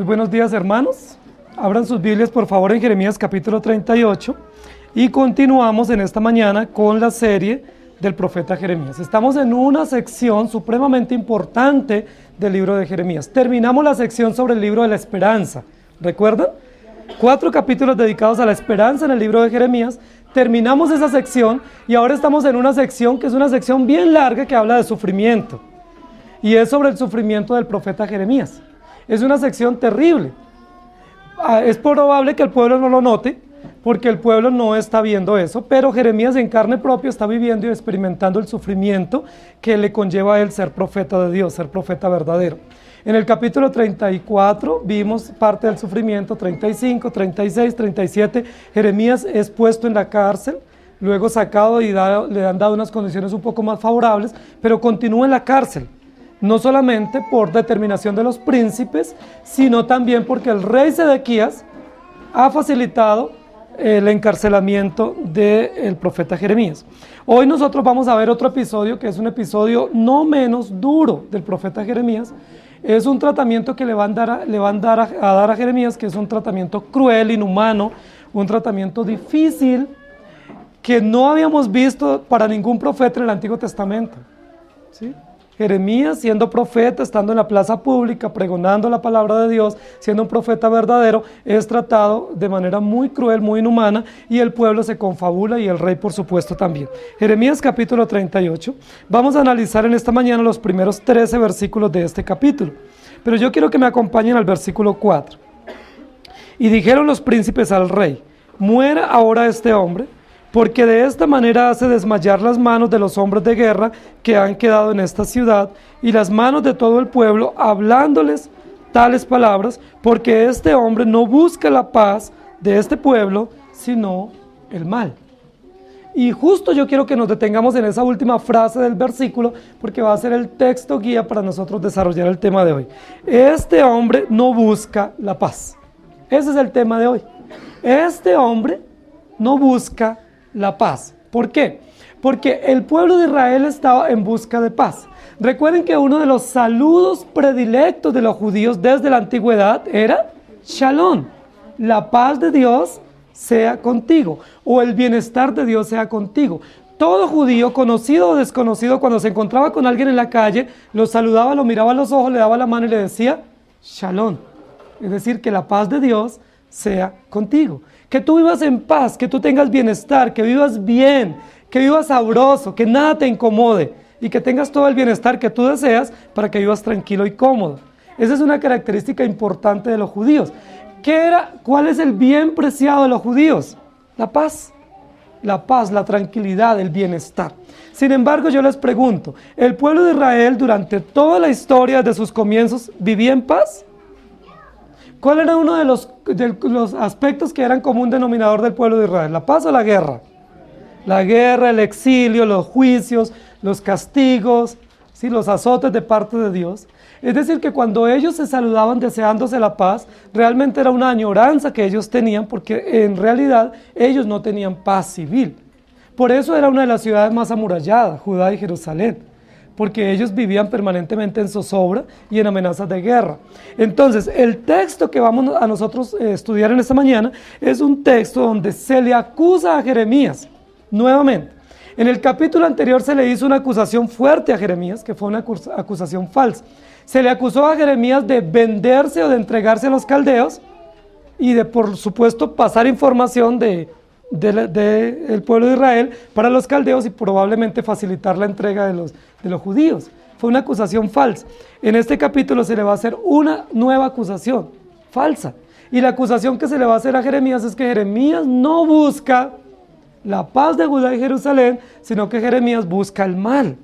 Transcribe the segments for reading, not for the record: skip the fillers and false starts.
Muy buenos días, hermanos. Abran sus Biblias por favor en Jeremías capítulo 38 y continuamos en esta mañana con la serie del profeta Jeremías. Estamos en una sección supremamente importante del libro de Jeremías. Terminamos la sección sobre el libro de la esperanza. ¿Recuerdan? 4 capítulos dedicados a la esperanza en el libro de Jeremías. Terminamos esa sección y ahora estamos en una sección que es una sección bien larga que habla de sufrimiento. Y es sobre el sufrimiento del profeta Jeremías. Es una sección terrible. Es probable que el pueblo no lo note, porque el pueblo no está viendo eso, pero Jeremías en carne propia está viviendo y experimentando el sufrimiento que le conlleva a él ser profeta de Dios, ser profeta verdadero. En el capítulo 34 vimos parte del sufrimiento, 35, 36, 37, Jeremías es puesto en la cárcel, luego sacado y le han dado unas condiciones un poco más favorables, pero continúa en la cárcel. No solamente por determinación de los príncipes, sino también porque el rey Sedequías ha facilitado el encarcelamiento del profeta Jeremías. Hoy nosotros vamos a ver otro episodio que es un episodio no menos duro del profeta Jeremías. Es un tratamiento que le van a dar a Jeremías, que es un tratamiento cruel, inhumano, un tratamiento difícil que no habíamos visto para ningún profeta en el Antiguo Testamento, ¿sí? Jeremías, siendo profeta, estando en la plaza pública, pregonando la palabra de Dios, siendo un profeta verdadero, es tratado de manera muy cruel, muy inhumana, y el pueblo se confabula y el rey, por supuesto, también. Jeremías capítulo 38. Vamos a analizar en esta mañana los primeros 13 versículos de este capítulo, pero yo quiero que me acompañen al versículo 4. Y dijeron los príncipes al rey: muera ahora este hombre, porque de esta manera hace desmayar las manos de los hombres de guerra que han quedado en esta ciudad, y las manos de todo el pueblo, hablándoles tales palabras, porque este hombre no busca la paz de este pueblo, sino el mal. Y justo yo quiero que nos detengamos en esa última frase del versículo, porque va a ser el texto guía para nosotros desarrollar el tema de hoy. Este hombre no busca la paz. Ese es el tema de hoy. Este hombre no busca la paz. ¿Por qué? Porque el pueblo de Israel estaba en busca de paz. Recuerden que uno de los saludos predilectos de los judíos desde la antigüedad era Shalom, la paz de Dios sea contigo, o el bienestar de Dios sea contigo. Todo judío, conocido o desconocido, cuando se encontraba con alguien en la calle, lo saludaba, lo miraba a los ojos, le daba la mano y le decía Shalom, es decir, que la paz de Dios sea contigo. Que tú vivas en paz, que tú tengas bienestar, que vivas bien, que vivas sabroso, que nada te incomode y que tengas todo el bienestar que tú deseas para que vivas tranquilo y cómodo. Esa es una característica importante de los judíos. ¿Cuál es el bien preciado de los judíos? La paz, la tranquilidad, el bienestar. Sin embargo, yo les pregunto, ¿el pueblo de Israel durante toda la historia de sus comienzos vivía en paz? ¿Cuál era uno de los aspectos que eran común denominador del pueblo de Israel? ¿La paz o la guerra? La guerra, el exilio, los juicios, los castigos, ¿sí? Los azotes de parte de Dios. Es decir, que cuando ellos se saludaban deseándose la paz, realmente era una añoranza que ellos tenían, porque en realidad ellos no tenían paz civil. Por eso era una de las ciudades más amuralladas, Judá y Jerusalén, porque ellos vivían permanentemente en zozobra y en amenazas de guerra. Entonces, el texto que vamos a nosotros estudiar en esta mañana es un texto donde se le acusa a Jeremías, nuevamente. En el capítulo anterior se le hizo una acusación fuerte a Jeremías, que fue una acusación falsa. Se le acusó a Jeremías de venderse o de entregarse a los caldeos y de, por supuesto, pasar información del pueblo de Israel para los caldeos y probablemente facilitar la entrega de los judíos. Fue una acusación falsa. En este capítulo se le va a hacer una nueva acusación falsa. Y la acusación que se le va a hacer a Jeremías es que Jeremías no busca la paz de Judá y Jerusalén, sino que Jeremías busca el mal.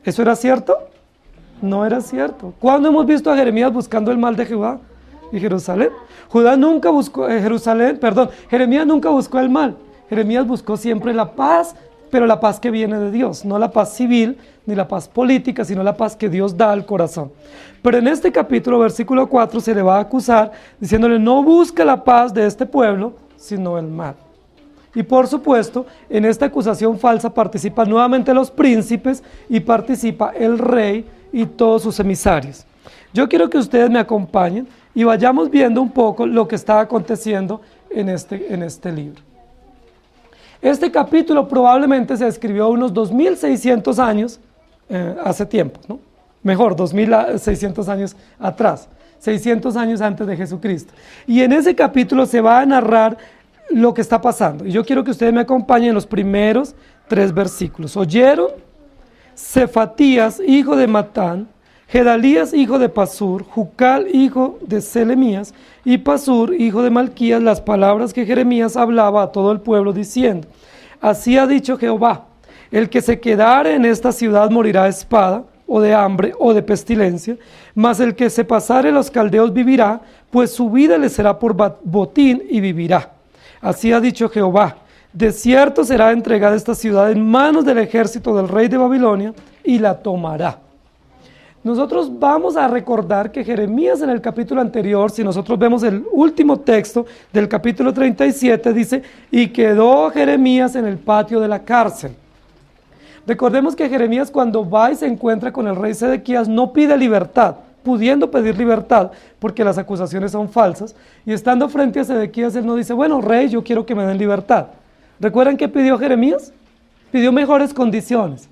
¿Eso era cierto? No era cierto. ¿Cuándo hemos visto a Jeremías buscando el mal de Judá y Jerusalén? Jeremías nunca buscó el mal. Jeremías buscó siempre la paz, pero la paz que viene de Dios, no la paz civil ni la paz política, sino la paz que Dios da al corazón. Pero en este capítulo, versículo 4, se le va a acusar diciéndole: no busca la paz de este pueblo, sino el mal. Y por supuesto, en esta acusación falsa participan nuevamente los príncipes y participa el rey y todos sus emisarios. Yo quiero que ustedes me acompañen y vayamos viendo un poco lo que está aconteciendo en este libro. Este capítulo probablemente se escribió unos 2600 años hace tiempo, ¿no? Mejor, 2600 años atrás, 600 años antes de Jesucristo. Y en ese capítulo se va a narrar lo que está pasando. Y yo quiero que ustedes me acompañen en los primeros 3 versículos. Oyeron Cefatías, hijo de Matán, Gedalías, hijo de Pasur, Jucal, hijo de Selemías, y Pasur, hijo de Malquías, las palabras que Jeremías hablaba a todo el pueblo, diciendo: así ha dicho Jehová, el que se quedare en esta ciudad morirá de espada, o de hambre, o de pestilencia, mas el que se pasare los caldeos vivirá, pues su vida le será por botín y vivirá. Así ha dicho Jehová, de cierto será entregada esta ciudad en manos del ejército del rey de Babilonia, y la tomará. Nosotros vamos a recordar que Jeremías en el capítulo anterior, si nosotros vemos el último texto del capítulo 37, dice: y quedó Jeremías en el patio de la cárcel. Recordemos que Jeremías, cuando va y se encuentra con el rey Sedequías, no pide libertad, pudiendo pedir libertad, porque las acusaciones son falsas, y estando frente a Sedequías, él no dice: bueno, rey, yo quiero que me den libertad. ¿Recuerdan qué pidió Jeremías? Pidió mejores condiciones.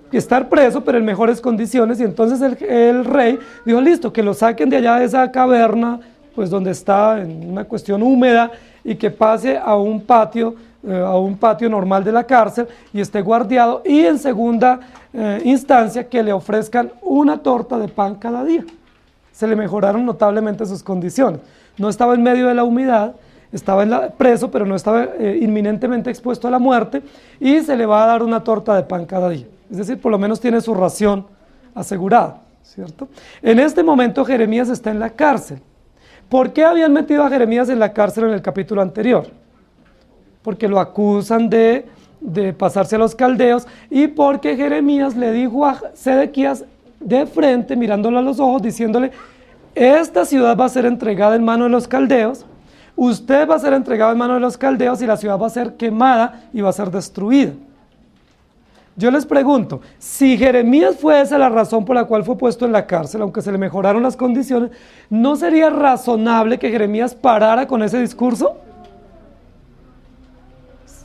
Estar preso, pero en mejores condiciones, y entonces el rey dijo: listo, que lo saquen de allá de esa caverna, pues donde está en una cuestión húmeda, y que pase a un patio normal de la cárcel y esté guardiado, y en segunda instancia que le ofrezcan una torta de pan cada día. Se le mejoraron notablemente sus condiciones. No estaba en medio de la humedad, estaba preso, pero no estaba inminentemente expuesto a la muerte, y se le va a dar una torta de pan cada día. Es decir, por lo menos tiene su ración asegurada, ¿cierto? En este momento Jeremías está en la cárcel. ¿Por qué habían metido a Jeremías en la cárcel en el capítulo anterior? Porque lo acusan de pasarse a los caldeos, y porque Jeremías le dijo a Sedequías de frente, mirándolo a los ojos, diciéndole: esta ciudad va a ser entregada en manos de los caldeos, usted va a ser entregado en manos de los caldeos, y la ciudad va a ser quemada y va a ser destruida. Yo les pregunto, si Jeremías fue esa la razón por la cual fue puesto en la cárcel, aunque se le mejoraron las condiciones, ¿no sería razonable que Jeremías parara con ese discurso?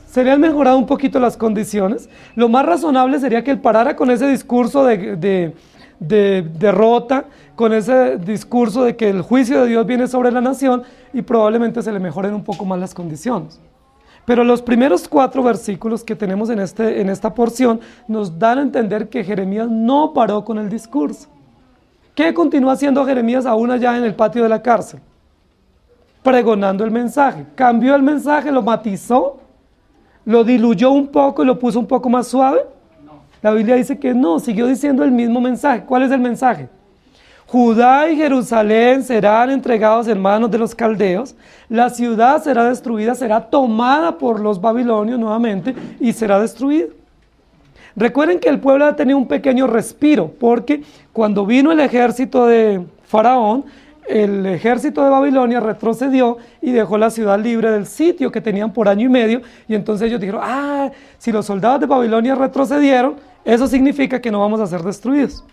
¿Serían mejorado un poquito las condiciones? Lo más razonable sería que él parara con ese discurso de derrota, con ese discurso de que el juicio de Dios viene sobre la nación, y probablemente se le mejoren un poco más las condiciones. Pero los primeros 4 versículos que tenemos en esta porción nos dan a entender que Jeremías no paró con el discurso. ¿Qué continúa haciendo Jeremías aún allá en el patio de la cárcel? Pregonando el mensaje. Cambió el mensaje, lo matizó, lo diluyó un poco y lo puso un poco más suave. La Biblia dice que no, siguió diciendo el mismo mensaje. ¿Cuál es el mensaje? Judá y Jerusalén serán entregados en manos de los caldeos, la ciudad será destruida, será tomada por los babilonios nuevamente y será destruida. Recuerden que el pueblo ha tenido un pequeño respiro, porque cuando vino el ejército de Faraón, el ejército de Babilonia retrocedió y dejó la ciudad libre del sitio que tenían por año y medio, y entonces ellos dijeron: si los soldados de Babilonia retrocedieron, eso significa que no vamos a ser destruidos.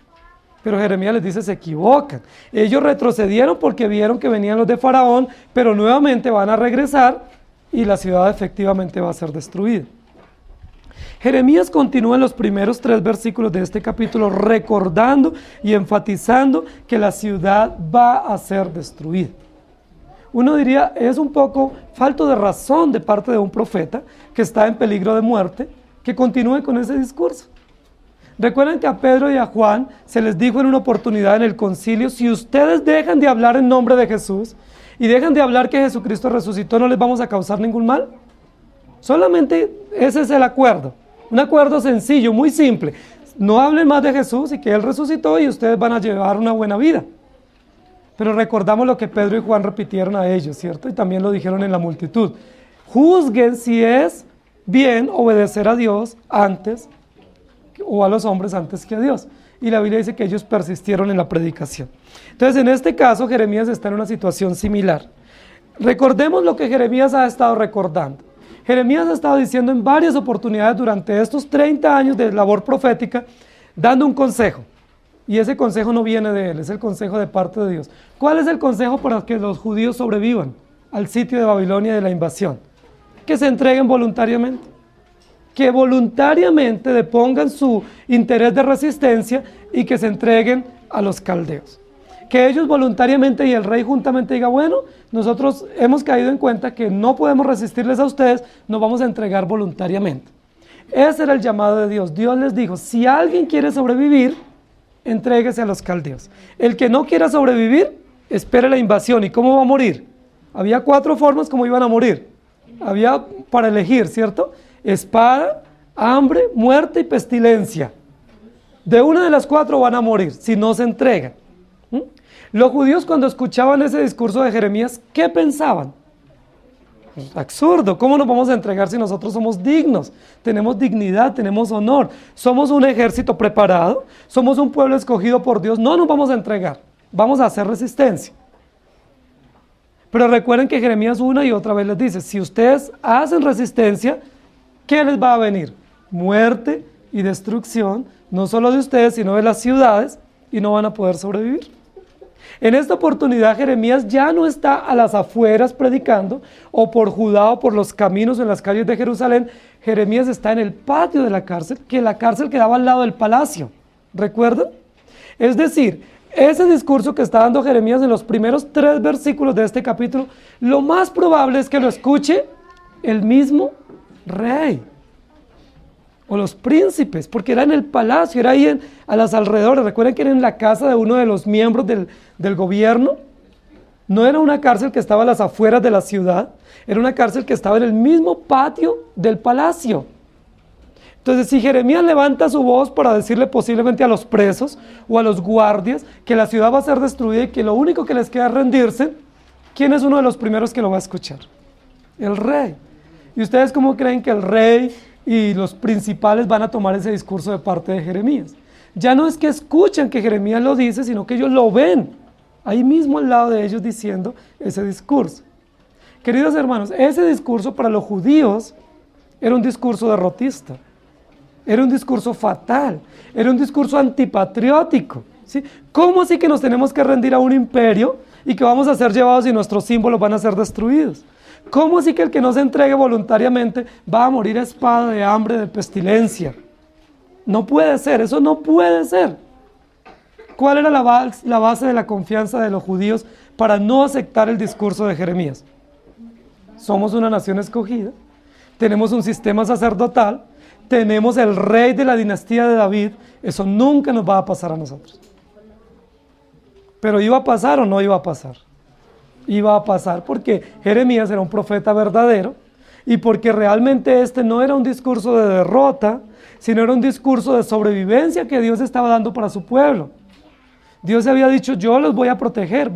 Pero Jeremías les dice: se equivocan. Ellos retrocedieron porque vieron que venían los de Faraón, pero nuevamente van a regresar y la ciudad efectivamente va a ser destruida. Jeremías continúa en los primeros 3 versículos de este capítulo recordando y enfatizando que la ciudad va a ser destruida. Uno diría, es un poco falto de razón de parte de un profeta que está en peligro de muerte, que continúe con ese discurso. Recuerden que a Pedro y a Juan se les dijo en una oportunidad en el concilio: si ustedes dejan de hablar en nombre de Jesús y dejan de hablar que Jesucristo resucitó, no les vamos a causar ningún mal. Solamente ese es el acuerdo, un acuerdo sencillo, muy simple. No hablen más de Jesús y que Él resucitó, y ustedes van a llevar una buena vida. Pero recordamos lo que Pedro y Juan repitieron a ellos, ¿cierto? Y también lo dijeron en la multitud: juzguen si es bien obedecer a Dios antes o a los hombres antes que a Dios. Y la Biblia dice que ellos persistieron en la predicación. Entonces, en este caso, Jeremías está en una situación similar. Recordemos lo que Jeremías ha estado recordando. Jeremías ha estado diciendo en varias oportunidades durante estos 30 años de labor profética, dando un consejo. Y ese consejo no viene de él, es el consejo de parte de Dios. ¿Cuál es el consejo para que los judíos sobrevivan al sitio de Babilonia y de la invasión? Que se entreguen voluntariamente. Que voluntariamente depongan su interés de resistencia y que se entreguen a los caldeos. Que ellos voluntariamente y el rey juntamente diga, bueno, nosotros hemos caído en cuenta que no podemos resistirles a ustedes, nos vamos a entregar voluntariamente. Ese era el llamado de Dios. Dios les dijo, si alguien quiere sobrevivir, entréguese a los caldeos. El que no quiera sobrevivir, espere la invasión. ¿Y cómo va a morir? Había 4 formas como iban a morir. Había para elegir, ¿cierto? Espada, hambre, muerte y pestilencia. De una de las 4 van a morir si no se entregan. Los judíos cuando escuchaban ese discurso de Jeremías, ¿qué pensaban? Absurdo, ¿cómo nos vamos a entregar si nosotros somos dignos? Tenemos dignidad, tenemos honor, somos un ejército preparado, somos un pueblo escogido por Dios, no nos vamos a entregar, vamos a hacer resistencia. Pero recuerden que Jeremías una y otra vez les dice, si ustedes hacen resistencia, ¿qué les va a venir? Muerte y destrucción, no solo de ustedes, sino de las ciudades, y no van a poder sobrevivir. En esta oportunidad Jeremías ya no está a las afueras predicando, o por Judá o por los caminos en las calles de Jerusalén. Jeremías está en el patio de la cárcel, que la cárcel quedaba al lado del palacio. ¿Recuerdan? Es decir, ese discurso que está dando Jeremías en los primeros 3 versículos de este capítulo, lo más probable es que lo escuche el mismo rey. O los príncipes, porque era en el palacio, era ahí a los alrededores. Recuerden que era en la casa de uno de los miembros del gobierno. No era una cárcel que estaba a las afueras de la ciudad, era una cárcel que estaba en el mismo patio del palacio. Entonces, si Jeremías levanta su voz para decirle posiblemente a los presos o a los guardias que la ciudad va a ser destruida y que lo único que les queda es rendirse, ¿quién es uno de los primeros que lo va a escuchar? El rey. ¿Y ustedes cómo creen que el rey y los principales van a tomar ese discurso de parte de Jeremías? Ya no es que escuchen que Jeremías lo dice, sino que ellos lo ven ahí mismo al lado de ellos diciendo ese discurso. Queridos hermanos, ese discurso para los judíos era un discurso derrotista, era un discurso fatal, era un discurso antipatriótico, ¿sí? ¿Cómo así que nos tenemos que rendir a un imperio y que vamos a ser llevados y nuestros símbolos van a ser destruidos? ¿Cómo así que el que no se entregue voluntariamente va a morir a espada, de hambre, de pestilencia? No puede ser, eso no puede ser. ¿Cuál era la base de la confianza de los judíos para no aceptar el discurso de Jeremías? Somos una nación escogida, tenemos un sistema sacerdotal, tenemos el rey de la dinastía de David, eso nunca nos va a pasar a nosotros. ¿Pero iba a pasar o no iba a pasar? Iba a pasar porque Jeremías era un profeta verdadero y porque realmente este no era un discurso de derrota, sino era un discurso de sobrevivencia que Dios estaba dando para su pueblo. Dios había dicho, yo los voy a proteger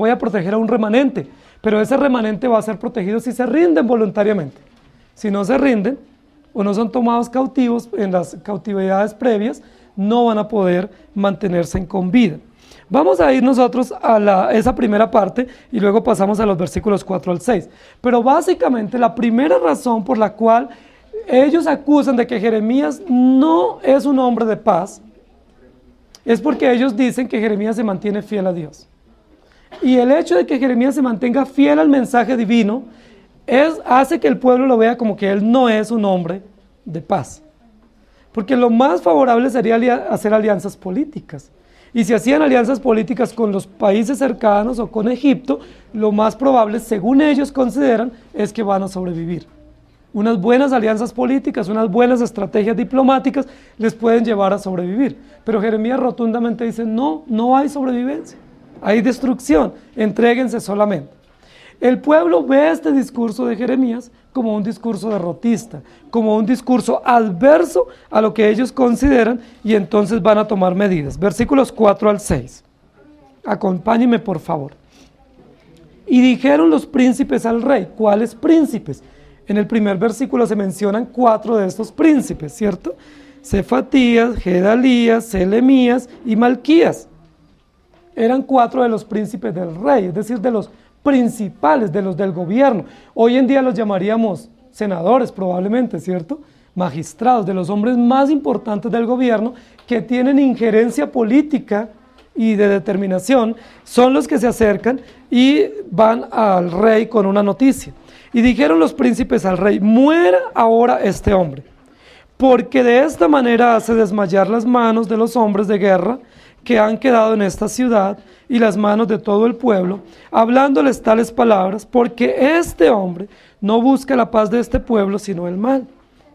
a un remanente, pero ese remanente va a ser protegido si se rinden voluntariamente. Si no se rinden o no son tomados cautivos en las cautividades previas, no van a poder mantenerse con vida. Vamos a ir nosotros a esa primera parte y luego pasamos a los versículos 4 al 6. Pero básicamente la primera razón por la cual ellos acusan de que Jeremías no es un hombre de paz es porque ellos dicen que Jeremías se mantiene fiel a Dios. Y el hecho de que Jeremías se mantenga fiel al mensaje divino hace que el pueblo lo vea como que él no es un hombre de paz. Porque lo más favorable sería hacer alianzas políticas. Y si hacían alianzas políticas con los países cercanos o con Egipto, lo más probable, según ellos consideran, es que van a sobrevivir. Unas buenas alianzas políticas, unas buenas estrategias diplomáticas les pueden llevar a sobrevivir. Pero Jeremías rotundamente dice, no, no hay sobrevivencia, hay destrucción, entréguense solamente. El pueblo ve este discurso de Jeremías como un discurso derrotista, como un discurso adverso a lo que ellos consideran y entonces van a tomar medidas. Versículos 4 al 6. Acompáñenme por favor. Y dijeron los príncipes al rey. ¿Cuáles príncipes? En el primer versículo se mencionan 4 de estos príncipes, ¿cierto? Cefatías, Gedalías, Selemías y Malquías. Eran 4 de los príncipes del rey, es decir, de los principales, de los del gobierno. Hoy en día los llamaríamos senadores probablemente, ¿cierto? Magistrados, de los hombres más importantes del gobierno que tienen injerencia política y de determinación, son los que se acercan y van al rey con una noticia. Y dijeron los príncipes al rey: muera ahora este hombre, porque de esta manera hace desmayar las manos de los hombres de guerra que han quedado en esta ciudad y las manos de todo el pueblo, hablándoles tales palabras, porque este hombre no busca la paz de este pueblo, sino el mal.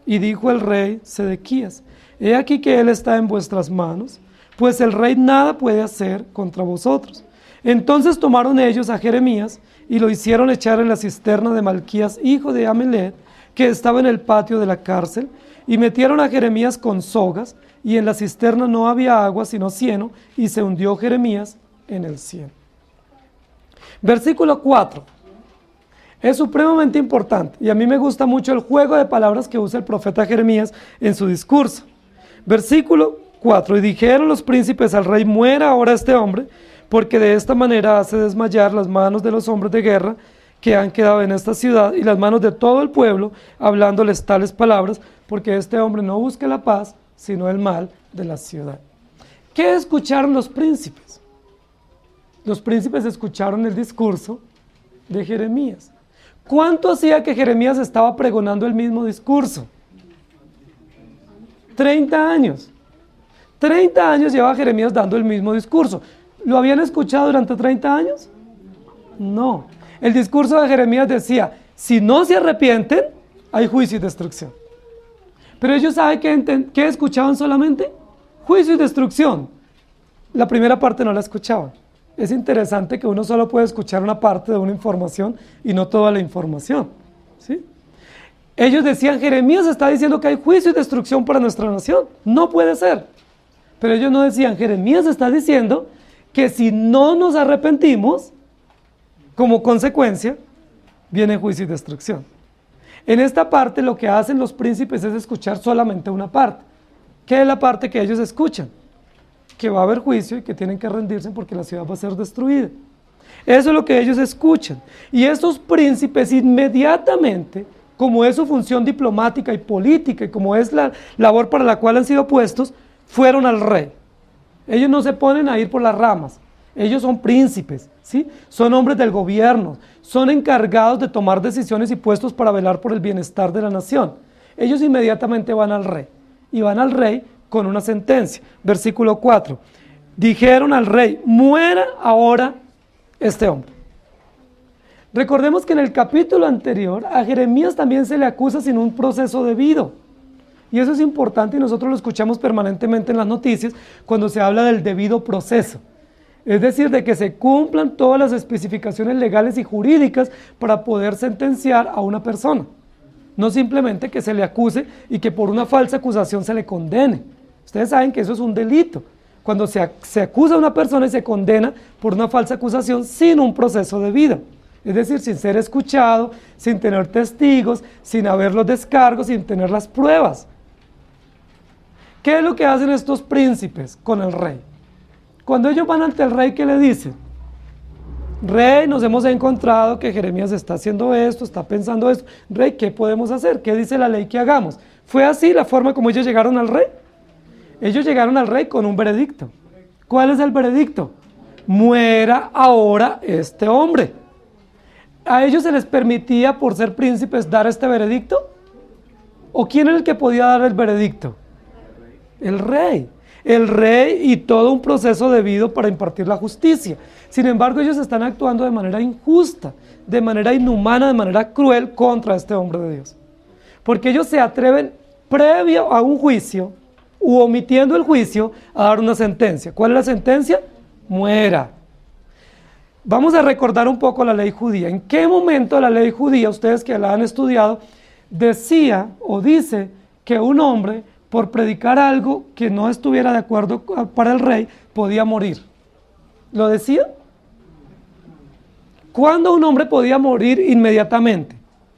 Y dijo el rey Sedequías: he aquí que él está en vuestras manos, pues el rey nada puede hacer contra vosotros. Entonces tomaron ellos a Jeremías y lo hicieron echar en la cisterna de Malquías, hijo de Amelet, que estaba en el patio de la cárcel, y metieron a Jeremías con sogas, y en la cisterna no había agua sino cieno, y se hundió Jeremías en el cieno. Versículo 4. Es supremamente importante, y a mí me gusta mucho el juego de palabras que usa el profeta Jeremías en su discurso. Versículo 4. Y dijeron los príncipes al rey: muera ahora este hombre, porque de esta manera hace desmayar las manos de los hombres de guerra que han quedado en esta ciudad y las manos de todo el pueblo, hablándoles tales palabras, porque este hombre no busca la paz, sino el mal de la ciudad. ¿Qué escucharon los príncipes? Los príncipes escucharon el discurso de Jeremías. ¿Cuánto hacía que Jeremías estaba pregonando el mismo discurso? 30 años. 30 años lleva Jeremías dando el mismo discurso. ¿Lo habían escuchado durante 30 años? No. El discurso de Jeremías decía: si no se arrepienten, hay juicio y destrucción. Pero ellos saben que escuchaban solamente juicio y destrucción. La primera parte no la escuchaban. Es interesante que uno solo puede escuchar una parte de una información y no toda la información, ¿sí? Ellos decían: Jeremías está diciendo que hay juicio y destrucción para nuestra nación. No puede ser. Pero ellos no decían: Jeremías está diciendo que si no nos arrepentimos, como consecuencia, viene juicio y destrucción. En esta parte lo que hacen los príncipes es escuchar solamente una parte. ¿Qué es la parte que ellos escuchan? Que va a haber juicio y que tienen que rendirse porque la ciudad va a ser destruida. Eso es lo que ellos escuchan. Y estos príncipes inmediatamente, como es su función diplomática y política y como es la labor para la cual han sido puestos, fueron al rey. Ellos no se ponen a ir por las ramas. Ellos son príncipes, ¿sí? Son hombres del gobierno, son encargados de tomar decisiones y puestos para velar por el bienestar de la nación. Ellos inmediatamente van al rey, y van al rey con una sentencia. Versículo 4. Dijeron al rey: muera ahora este hombre. Recordemos que en el capítulo anterior a Jeremías también se le acusa sin un proceso debido. Y eso es importante y nosotros lo escuchamos permanentemente en las noticias cuando se habla del debido proceso. Es decir, de que se cumplan todas las especificaciones legales y jurídicas para poder sentenciar a una persona. No simplemente que se le acuse y que por una falsa acusación se le condene. Ustedes saben que eso es un delito. Cuando se acusa a una persona y se condena por una falsa acusación sin un proceso debido. Es decir, sin ser escuchado, sin tener testigos, sin haber los descargos, sin tener las pruebas. ¿Qué es lo que hacen estos príncipes con el rey? Cuando ellos van ante el rey, ¿qué le dicen? Rey, nos hemos encontrado que Jeremías está haciendo esto, está pensando esto. Rey, ¿qué podemos hacer? ¿Qué dice la ley que hagamos? ¿Fue así la forma como ellos llegaron al rey? Ellos llegaron al rey con un veredicto. ¿Cuál es el veredicto? Muera ahora este hombre. ¿A ellos se les permitía, por ser príncipes, dar este veredicto? ¿O quién era el que podía dar el veredicto? El rey. El rey y todo un proceso debido para impartir la justicia. Sin embargo, ellos están actuando de manera injusta, de manera inhumana, de manera cruel contra este hombre de Dios. Porque ellos se atreven, previo a un juicio, u omitiendo el juicio, a dar una sentencia. ¿Cuál es la sentencia? Muera. Vamos a recordar un poco la ley judía. ¿En qué momento la ley judía, ustedes que la han estudiado, decía o dice que un hombre, por predicar algo que no estuviera de acuerdo para el rey, podía morir? ¿Lo decía? ¿Cuándo un hombre podía morir inmediatamente?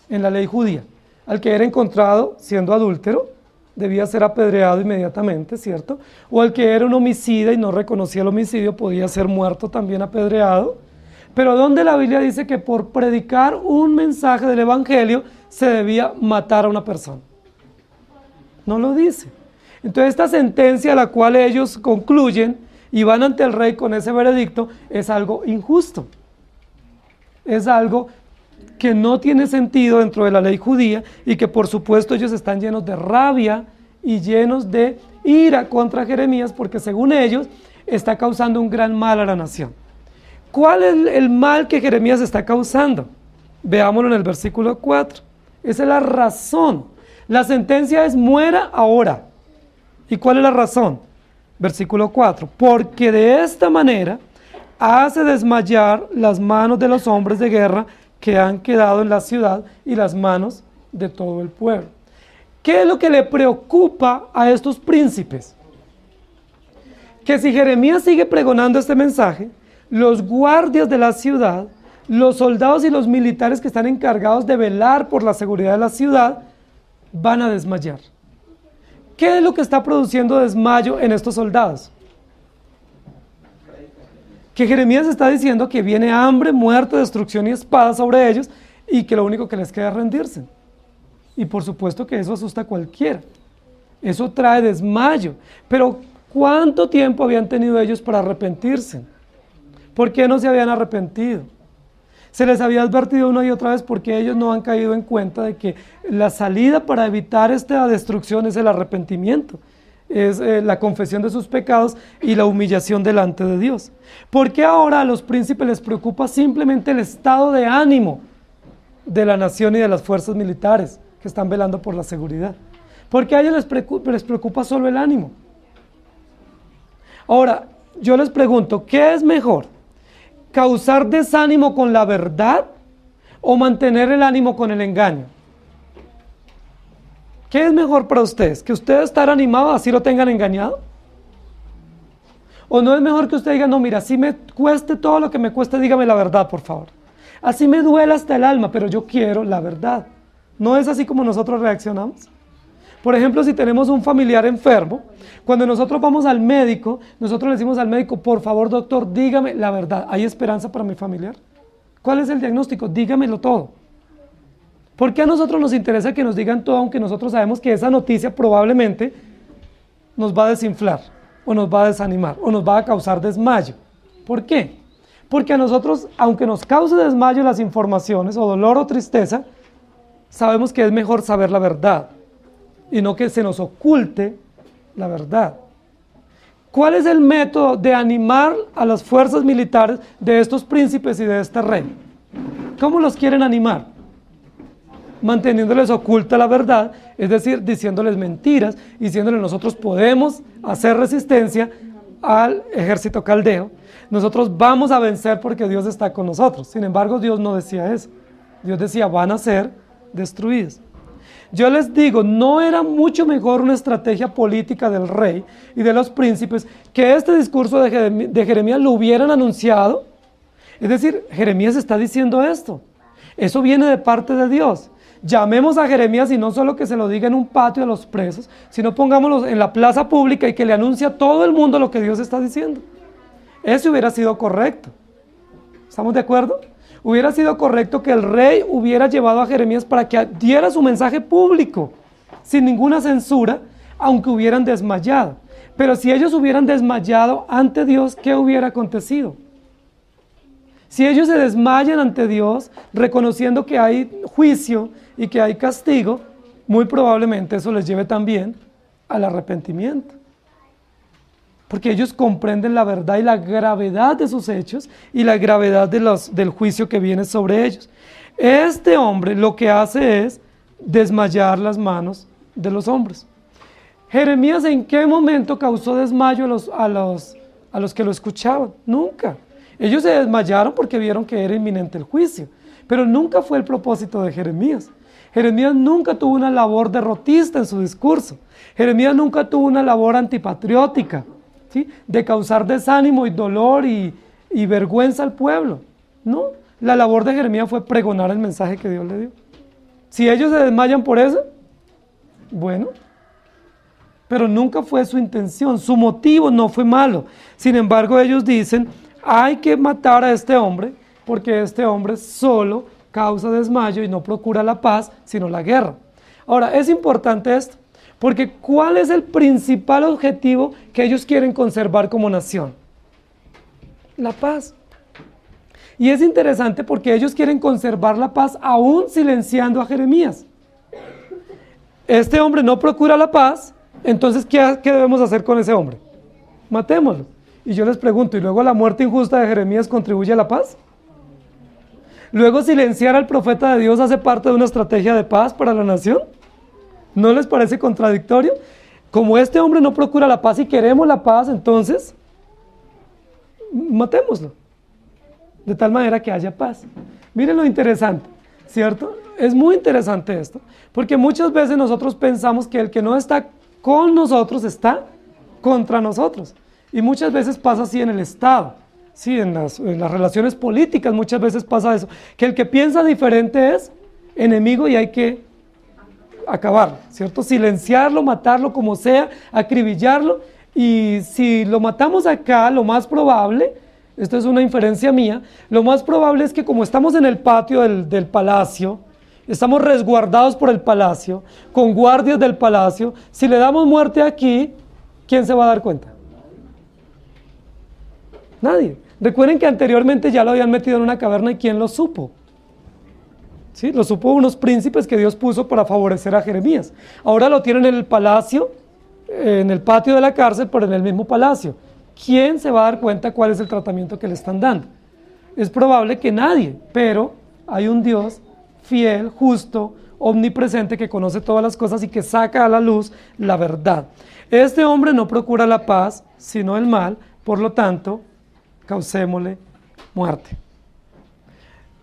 En la ley judía. Al que era encontrado siendo adúltero, debía ser apedreado inmediatamente, ¿cierto? O al que era un homicida y no reconocía el homicidio, podía ser muerto también apedreado. Pero ¿dónde la Biblia dice que por predicar un mensaje del evangelio se debía matar a una persona? No lo dice. Entonces esta sentencia a la cual ellos concluyen y van ante el rey con ese veredicto, es algo injusto. Es algo que no tiene sentido dentro de la ley judía y que por supuesto ellos están llenos de rabia y llenos de ira contra Jeremías porque según ellos está causando un gran mal a la nación. ¿Cuál es el mal que Jeremías está causando? Veámoslo en el versículo 4. Esa es la razón. La sentencia es muera ahora. ¿Y cuál es la razón? Versículo 4. Porque de esta manera hace desmayar las manos de los hombres de guerra que han quedado en la ciudad y las manos de todo el pueblo. ¿Qué es lo que le preocupa a estos príncipes? Que si Jeremías sigue pregonando este mensaje, los guardias de la ciudad, los soldados y los militares que están encargados de velar por la seguridad de la ciudad, van a desmayar. ¿Qué es lo que está produciendo desmayo en estos soldados? Que Jeremías está diciendo que viene hambre, muerte, destrucción y espada sobre ellos y que lo único que les queda es rendirse. Y por supuesto que eso asusta a cualquiera. Eso trae desmayo. Pero ¿cuánto tiempo habían tenido ellos para arrepentirse? ¿Por qué no se habían arrepentido? Se les había advertido una y otra vez porque ellos no han caído en cuenta de que la salida para evitar esta destrucción es el arrepentimiento. Es la confesión de sus pecados y la humillación delante de Dios. ¿Por qué ahora a los príncipes les preocupa simplemente el estado de ánimo de la nación y de las fuerzas militares que están velando por la seguridad? ¿Por qué a ellos les preocupa solo el ánimo? Ahora, yo les pregunto, ¿qué es mejor? ¿Causar desánimo con la verdad o mantener el ánimo con el engaño? ¿Qué es mejor para ustedes? ¿Que ustedes estén animados así lo tengan engañado? ¿O no es mejor que usted diga, no, mira, así me cueste todo lo que me cueste, dígame la verdad, por favor? Así me duele hasta el alma, pero yo quiero la verdad. ¿No es así como nosotros reaccionamos? Por ejemplo, si tenemos un familiar enfermo, cuando nosotros vamos al médico, nosotros le decimos al médico, por favor, doctor, dígame la verdad. ¿Hay esperanza para mi familiar? ¿Cuál es el diagnóstico? Dígamelo todo. ¿Por qué a nosotros nos interesa que nos digan todo, aunque nosotros sabemos que esa noticia probablemente nos va a desinflar, o nos va a desanimar, o nos va a causar desmayo? ¿Por qué? Porque a nosotros, aunque nos cause desmayo las informaciones, o dolor o tristeza, sabemos que es mejor saber la verdad, y no que se nos oculte la verdad. ¿Cuál es el método de animar a las fuerzas militares de estos príncipes y de este rey? ¿Cómo los quieren animar? Manteniéndoles oculta la verdad, es decir, diciéndoles mentiras, diciéndoles nosotros podemos hacer resistencia al ejército caldeo, nosotros vamos a vencer porque Dios está con nosotros. Sin embargo, Dios no decía eso. Dios decía, van a ser destruidos. Yo les digo, ¿no era mucho mejor una estrategia política del rey y de los príncipes que este discurso de Jeremías lo hubieran anunciado? Es decir, Jeremías está diciendo esto. Eso viene de parte de Dios. Llamemos a Jeremías y no solo que se lo diga en un patio a los presos, sino pongámoslo en la plaza pública y que le anuncie a todo el mundo lo que Dios está diciendo. Eso hubiera sido correcto. ¿Estamos de acuerdo? Hubiera sido correcto que el rey hubiera llevado a Jeremías para que diera su mensaje público, sin ninguna censura, aunque hubieran desmayado. Pero si ellos hubieran desmayado ante Dios, ¿qué hubiera acontecido? Si ellos se desmayan ante Dios, reconociendo que hay juicio y que hay castigo, muy probablemente eso les lleve también al arrepentimiento. Porque ellos comprenden la verdad y la gravedad de sus hechos y la gravedad del juicio que viene sobre ellos. Este hombre lo que hace es desmayar las manos de los hombres. Jeremías, ¿en qué momento causó desmayo a los que lo escuchaban? Nunca. Ellos se desmayaron porque vieron que era inminente el juicio, pero nunca fue el propósito de Jeremías. Jeremías nunca tuvo una labor derrotista en su discurso. Jeremías nunca tuvo una labor antipatriótica, ¿sí?, de causar desánimo y dolor y vergüenza al pueblo. No, la labor de Jeremías fue pregonar el mensaje que Dios le dio. Si ellos se desmayan por eso, bueno, pero nunca fue su intención, su motivo no fue malo. Sin embargo, ellos dicen, hay que matar a este hombre porque este hombre solo causa desmayo y no procura la paz, sino la guerra. Ahora, es importante esto, porque ¿cuál es el principal objetivo que ellos quieren conservar como nación? La paz. Y es interesante porque ellos quieren conservar la paz aún silenciando a Jeremías. Este hombre no procura la paz, entonces ¿qué debemos hacer con ese hombre? Matémoslo. Y yo les pregunto, ¿y luego la muerte injusta de Jeremías contribuye a la paz? ¿Luego silenciar al profeta de Dios hace parte de una estrategia de paz para la nación? ¿No les parece contradictorio? Como este hombre no procura la paz y queremos la paz, entonces matémoslo, de tal manera que haya paz. Miren lo interesante, ¿cierto? Es muy interesante esto, porque muchas veces nosotros pensamos que el que no está con nosotros está contra nosotros, y muchas veces pasa así en el Estado, ¿sí? En las relaciones políticas muchas veces pasa eso, que el que piensa diferente es enemigo y hay que acabarlo, ¿cierto? Silenciarlo, matarlo como sea, acribillarlo, y si lo matamos acá, lo más probable, esto es una inferencia mía, lo más probable es que como estamos en el patio del palacio, estamos resguardados por el palacio, con guardias del palacio, si le damos muerte aquí, ¿quién se va a dar cuenta? Nadie. Recuerden que anteriormente ya lo habían metido en una caverna y ¿quién lo supo? ¿Sí? Lo supo unos príncipes que Dios puso para favorecer a Jeremías. Ahora lo tienen en el palacio, en el patio de la cárcel, pero en el mismo palacio. ¿Quién se va a dar cuenta cuál es el tratamiento que le están dando? Es probable que nadie, pero hay un Dios fiel, justo, omnipresente, que conoce todas las cosas y que saca a la luz la verdad. Este hombre no procura la paz, sino el mal, por lo tanto, causémosle muerte.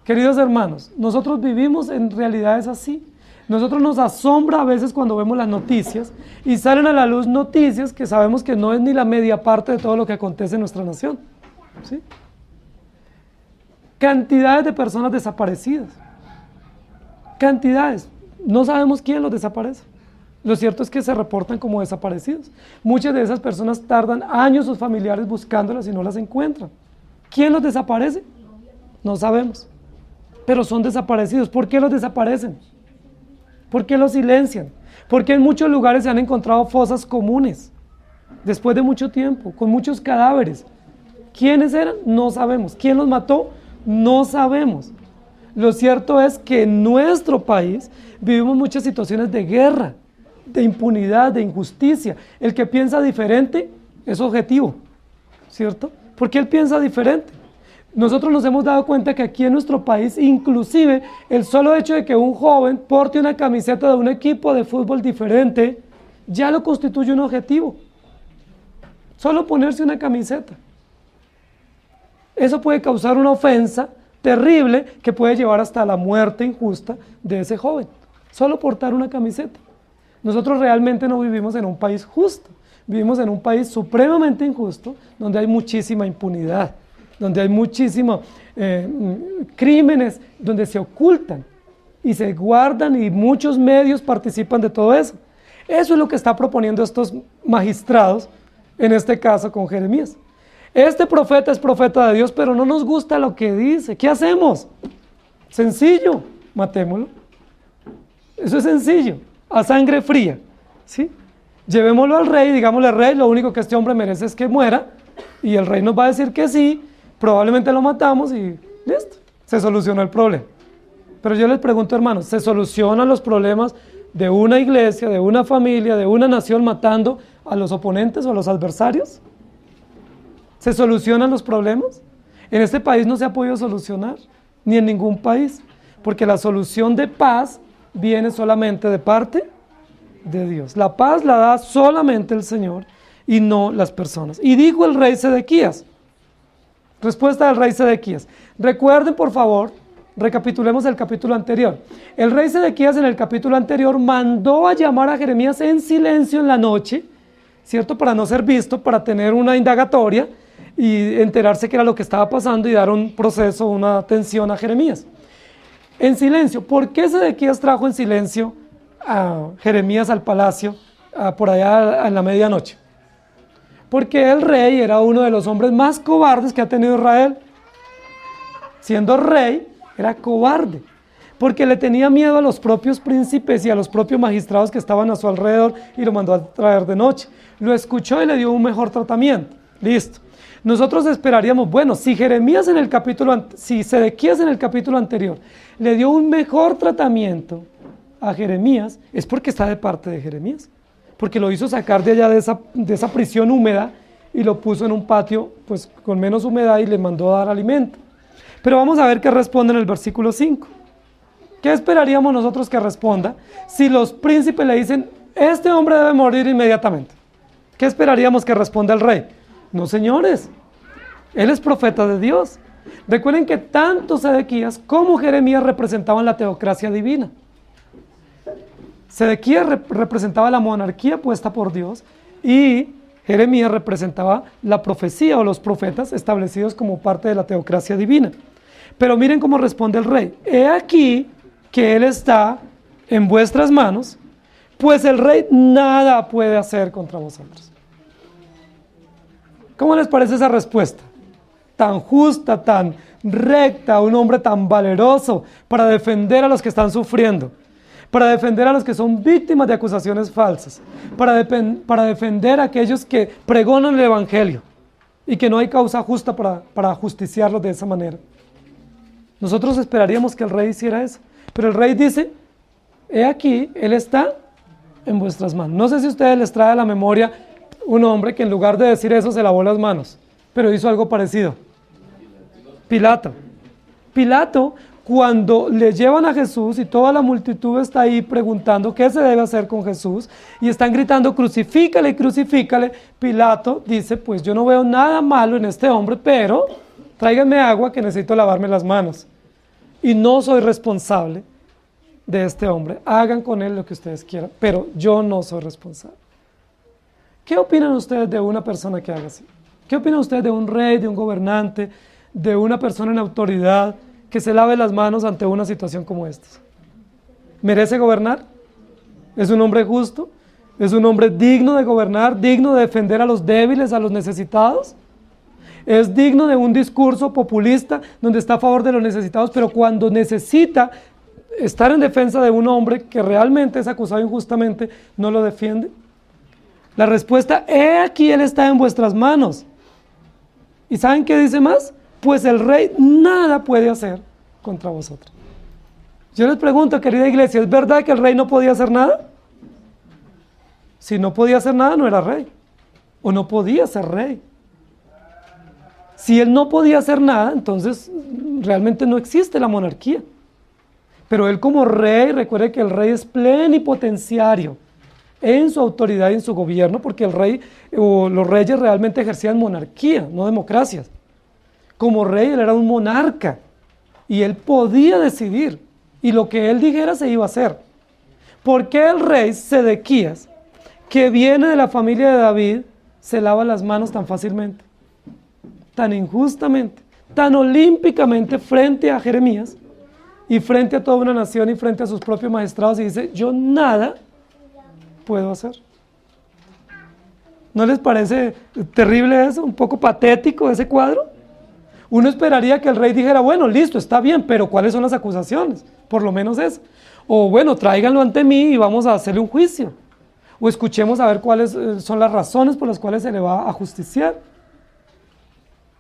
Queridos hermanos, nosotros vivimos en realidades así. Nosotros nos asombra a veces cuando vemos las noticias y salen a la luz noticias que sabemos que no es ni la media parte de todo lo que acontece en nuestra nación, ¿sí? Cantidades de personas desaparecidas. Cantidades. No sabemos quién los desaparece. Lo cierto es que se reportan como desaparecidos. Muchas de esas personas tardan años sus familiares buscándolas y no las encuentran. ¿Quién los desaparece? No sabemos. Pero son desaparecidos. ¿Por qué los desaparecen? ¿Por qué los silencian? Porque en muchos lugares se han encontrado fosas comunes, después de mucho tiempo, con muchos cadáveres. ¿Quiénes eran? No sabemos. ¿Quién los mató? No sabemos. Lo cierto es que en nuestro país vivimos muchas situaciones de guerra, de impunidad, de injusticia. El que piensa diferente es objetivo, ¿cierto? Porque él piensa diferente. Nosotros nos hemos dado cuenta que aquí en nuestro país, inclusive, el solo hecho de que un joven porte una camiseta de un equipo de fútbol diferente, ya lo constituye un objetivo. Solo ponerse una camiseta. Eso puede causar una ofensa terrible que puede llevar hasta la muerte injusta de ese joven. Solo portar una camiseta. Nosotros realmente no vivimos en un país justo. Vivimos en un país supremamente injusto, donde hay muchísima impunidad, donde hay muchísimos crímenes, donde se ocultan y se guardan y muchos medios participan de todo eso. Eso es lo que está proponiendo estos magistrados, en este caso con Jeremías. Este profeta es profeta de Dios, pero no nos gusta lo que dice. ¿Qué hacemos? Sencillo, matémoslo. Eso es sencillo, a sangre fría, ¿sí? Llevémoslo al rey, digámosle: rey, lo único que este hombre merece es que muera, y el rey nos va a decir que sí, probablemente lo matamos y listo, se solucionó el problema. Pero yo les pregunto, hermanos, ¿se solucionan los problemas de una iglesia, de una familia, de una nación matando a los oponentes o a los adversarios? ¿Se solucionan los problemas? En este país no se ha podido solucionar, ni en ningún país, porque la solución de paz viene solamente de parte de Dios. La paz la da solamente el Señor y no las personas. Y dijo el rey Sedequías. Respuesta del rey Sedequías. Recuerden, por favor, recapitulemos el capítulo anterior. El rey Sedequías en el capítulo anterior mandó a llamar a Jeremías en silencio en la noche, ¿cierto? Para no ser visto, para tener una indagatoria y enterarse qué era lo que estaba pasando y dar un proceso, una atención a Jeremías. En silencio. ¿Por qué Sedequías trajo en silencio a Jeremías al palacio por allá en la medianoche? Porque el rey era uno de los hombres más cobardes que ha tenido Israel. Siendo rey, era cobarde, porque le tenía miedo a los propios príncipes y a los propios magistrados que estaban a su alrededor y lo mandó a traer de noche. Lo escuchó y le dio un mejor tratamiento. Listo. Nosotros esperaríamos, bueno, si Sedequías en el capítulo anterior le dio un mejor tratamiento a Jeremías, es porque está de parte de Jeremías, porque lo hizo sacar de allá de esa prisión húmeda y lo puso en un patio pues con menos humedad y le mandó a dar alimento. Pero vamos a ver qué responde en el versículo 5. ¿Qué esperaríamos nosotros que responda si los príncipes le dicen, este hombre debe morir inmediatamente? ¿Qué esperaríamos que responda el rey? No, señores, él es profeta de Dios. Recuerden que tanto Sedequías como Jeremías representaban la teocracia divina. Sedequías representaba la monarquía puesta por Dios y Jeremías representaba la profecía o los profetas establecidos como parte de la teocracia divina. Pero miren cómo responde el rey. He aquí que él está en vuestras manos, pues el rey nada puede hacer contra vosotros. ¿Cómo les parece esa respuesta? Tan justa, tan recta, un hombre tan valeroso para defender a los que están sufriendo, para defender a los que son víctimas de acusaciones falsas, para defender a aquellos que pregonan el evangelio y que no hay causa justa para justiciarlos de esa manera. Nosotros esperaríamos que el rey hiciera eso, pero el rey dice, he aquí, él está en vuestras manos. No sé si a ustedes les trae a la memoria un hombre que en lugar de decir eso se lavó las manos, pero hizo algo parecido. Pilato. Pilato, cuando le llevan a Jesús y toda la multitud está ahí preguntando qué se debe hacer con Jesús y están gritando crucifícale, crucifícale, Pilato dice, pues yo no veo nada malo en este hombre, pero tráiganme agua que necesito lavarme las manos y no soy responsable de este hombre, hagan con él lo que ustedes quieran, pero yo no soy responsable. ¿Qué opinan ustedes de una persona que haga así? ¿Qué opinan ustedes de un rey, de un gobernante, de una persona en autoridad que se lave las manos ante una situación como esta? ¿Merece gobernar? ¿Es un hombre justo? ¿Es un hombre digno de gobernar, digno de defender a los débiles, a los necesitados? ¿Es digno de un discurso populista donde está a favor de los necesitados, pero cuando necesita estar en defensa de un hombre que realmente es acusado injustamente, no lo defiende? La respuesta, he aquí él está en vuestras manos. ¿Y saben qué dice más? Pues el rey nada puede hacer contra vosotros. Yo les pregunto, querida iglesia, ¿es verdad que el rey no podía hacer nada? Si no podía hacer nada, no era rey. O no podía ser rey. Si él no podía hacer nada, entonces realmente no existe la monarquía. Pero él como rey, recuerde que el rey es plenipotenciario en su autoridad y en su gobierno, porque el rey o los reyes realmente ejercían monarquía, no democracias. Como rey él era un monarca y él podía decidir y lo que él dijera se iba a hacer. ¿Por qué el rey Sedequías, que viene de la familia de David, se lava las manos tan fácilmente, tan injustamente, tan olímpicamente frente a Jeremías y frente a toda una nación y frente a sus propios magistrados y dice, yo nada puedo hacer? ¿No les parece terrible eso? ¿Un poco patético ese cuadro? Uno esperaría que el rey dijera, bueno, listo, está bien, pero ¿cuáles son las acusaciones? Por lo menos eso. O bueno, tráiganlo ante mí y vamos a hacerle un juicio. O escuchemos a ver cuáles son las razones por las cuales se le va a justiciar.